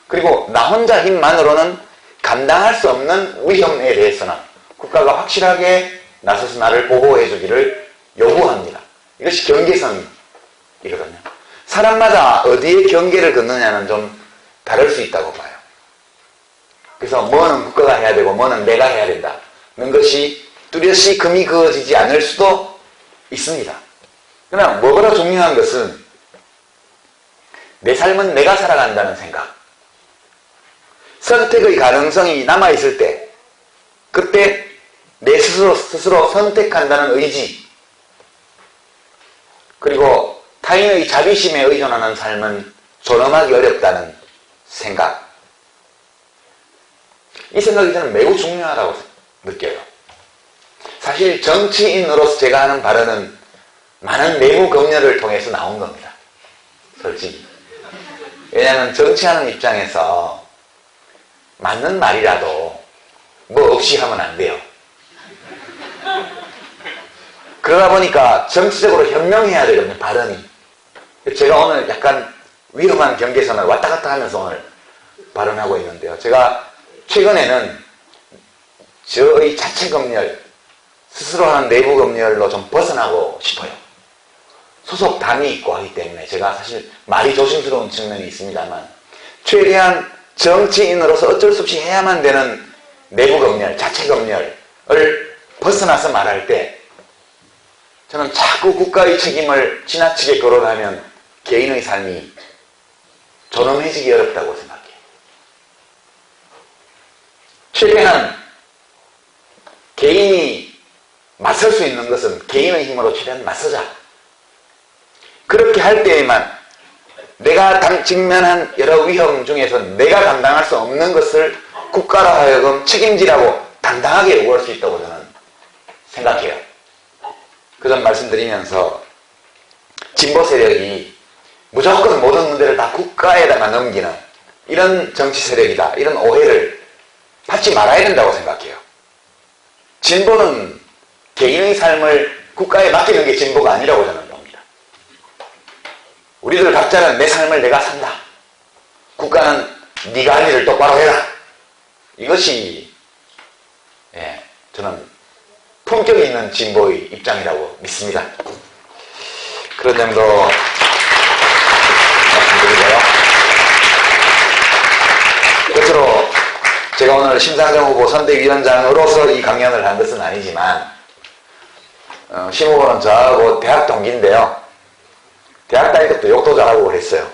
그리고 나 혼자 힘만으로는 감당할 수 없는 위험에 대해서는 국가가 확실하게 나서서 나를 보호해 주기를 요구합니다. 이것이 경계선이거든요. 사람마다 어디에 경계를 긋느냐는 좀 다를 수 있다고 봐요. 그래서 뭐는 국가가 해야 되고 뭐는 내가 해야 된다는 것이 뚜렷이 금이 그어지지 않을 수도 있습니다. 그러나 뭐보다 중요한 것은 내 삶은 내가 살아간다는 생각, 선택의 가능성이 남아있을 때 그때 내 스스로 선택한다는 의지, 그리고 타인의 자비심에 의존하는 삶은 존엄하기 어렵다는 생각, 이 생각이 저는 매우 중요하다고 느껴요. 사실 정치인으로서 제가 하는 발언은 많은 내부 검열을 통해서 나온 겁니다. 솔직히. 왜냐하면 정치하는 입장에서 맞는 말이라도 뭐 없이 하면 안 돼요. 그러다 보니까 정치적으로 현명해야 되거든요, 발언이. 제가 오늘 약간 위험한 경계선을 왔다 갔다 하면서 오늘 발언하고 있는데요. 제가 최근에는 저의 자체 검열, 스스로 하는 내부 검열로 좀 벗어나고 싶어요. 소속 당이 있고 하기 때문에 제가 사실 말이 조심스러운 측면이 있습니다만 최대한 정치인으로서 어쩔 수 없이 해야만 되는 내부 검열, 자체 검열을 벗어나서 말할 때 저는 자꾸 국가의 책임을 지나치게 거론하면 개인의 삶이 존엄해지기 어렵다고 생각해요. 최대한 개인이 맞설 수 있는 것은 개인의 힘으로 최대한 맞서자. 그렇게 할 때에만 내가 직면한 여러 위험 중에서 내가 감당할 수 없는 것을 국가로 하여금 책임지라고 당당하게 요구할 수 있다고 저는 생각해요. 그 점 말씀드리면서 진보 세력이 무조건 모든 문제를 다 국가에다가 넘기는 이런 정치 세력이다. 이런 오해를 받지 말아야 된다고 생각해요. 진보는 개인의 삶을 국가에 맡기는 게 진보가 아니라고 저는 봅니다. 우리들 각자는 내 삶을 내가 산다. 국가는 네가 할 일을 똑바로 해라. 이것이 저는 품격 있는 진보의 입장이라고 믿습니다. 그런 점도 말씀드리고요. 끝으로 제가 오늘 심상정 후보 선대위원장으로서 이 강연을 한 것은 아니지만 심 후보는 저하고 대학 동기인데요. 대학 다닐 때부터 욕도 잘하고 그랬어요.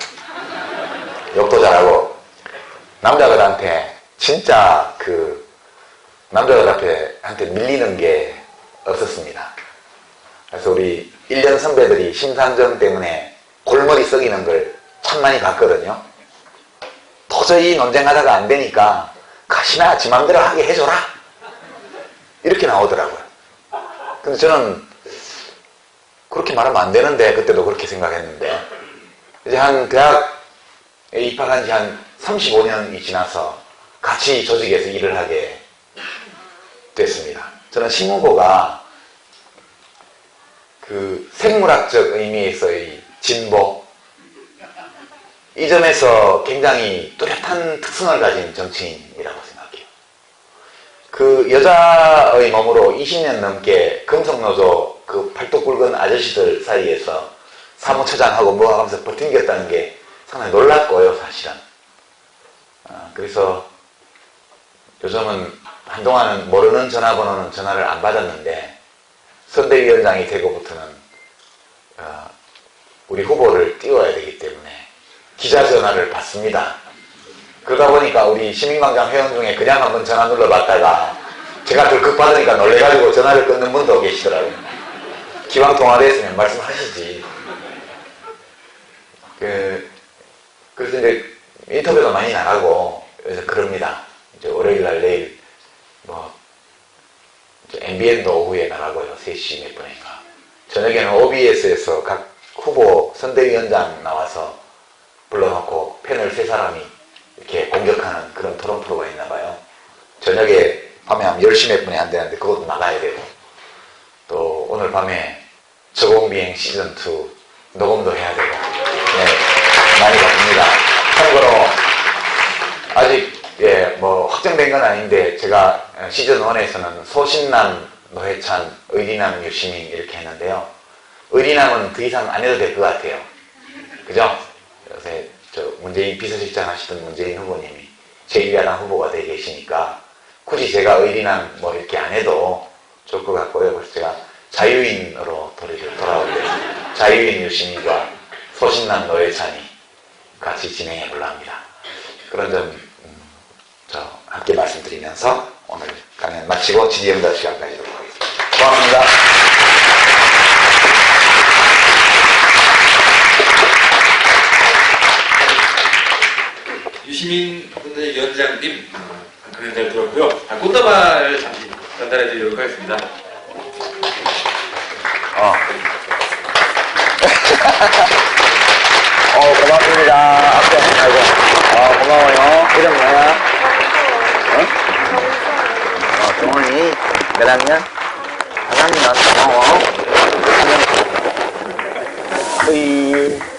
욕도 잘하고 남자들한테 진짜 남자들한테 밀리는 게 없었습니다. 그래서 우리 1년 선배들이 심상정 때문에 골머리 썩이는 걸 참 많이 봤거든요. 도저히 논쟁하다가 안 되니까 가시나 지 맘대로 하게 해줘라. 이렇게 나오더라고요. 근데 저는 그렇게 말하면 안 되는데 그때도 그렇게 생각했는데 이제 한 대학에 입학한 지 한 35년이 지나서 같이 조직에서 일을 하게 됐습니다. 저는 심 후보가 생물학적 의미에서의 진보 이 점에서 굉장히 뚜렷한 특성을 가진 정치인이라고 생각해요. 여자의 몸으로 20년 넘게 금속노조 팔뚝 굵은 아저씨들 사이에서 사무처장하고 뭐 하면서 버틴겼다는 게 상당히 놀랍고요, 사실은. 그래서 요즘은 한동안은 모르는 전화번호는 전화를 안 받았는데 선대위원장이 되고부터는 우리 후보를 띄워야 되기 때문에 기자 전화를 받습니다. 그러다 보니까 우리 시민광장 회원 중에 그냥 한번 전화 눌러봤다가 제가 덜컥 받으니까 놀래가지고 전화를 끊는 분도 계시더라고요. 기왕 통화됐으면 말씀하시지. 그래서 이제 인터뷰도 많이 나가고 그래서 그럽니다. 이제 월요일날 내일 MBN도 오후에 나가고요. 3시 몇 분인가. 저녁에는 OBS에서 각 후보 선대위원장 나와서 불러놓고 패널 3사람이 이렇게 공격하는 그런 토론 프로가 있나봐요. 저녁에 밤에 한 10시 몇 분에 안 되는데 그것도 나가야 되고 또 오늘 밤에 저공비행 시즌2 녹음도 해야 되고 많이 바쁩니다. 참고로 아직 확정된 건 아닌데 제가 시즌1에서는 소신남, 노회찬, 의리남, 유시민 이렇게 했는데요. 의리남은 더 이상 안 해도 될 것 같아요. 그죠? 요새 문재인 비서실장 하시던 문재인 후보님이 제1야당 후보가 되어 계시니까 굳이 제가 의리남 이렇게 안 해도 좋을 것 같고요. 그래서 제가 자유인으로 돌아오는데 자유인 유시민과 소신남 노회찬이 같이 진행해 보려 합니다. 그런 점 함께 말씀드리면서 오늘 강연 마치고 질의응답 시간 가지도록 하겠습니다. 고맙습니다. 유시민 위원장님 강연 잘 들었고요. 꽃다발 잠시 전달해 드리도록 하겠습니다. 고맙습니다. 고마워요. 이름 뭐야? 몇 학년? 4학년 고마워. 3학년.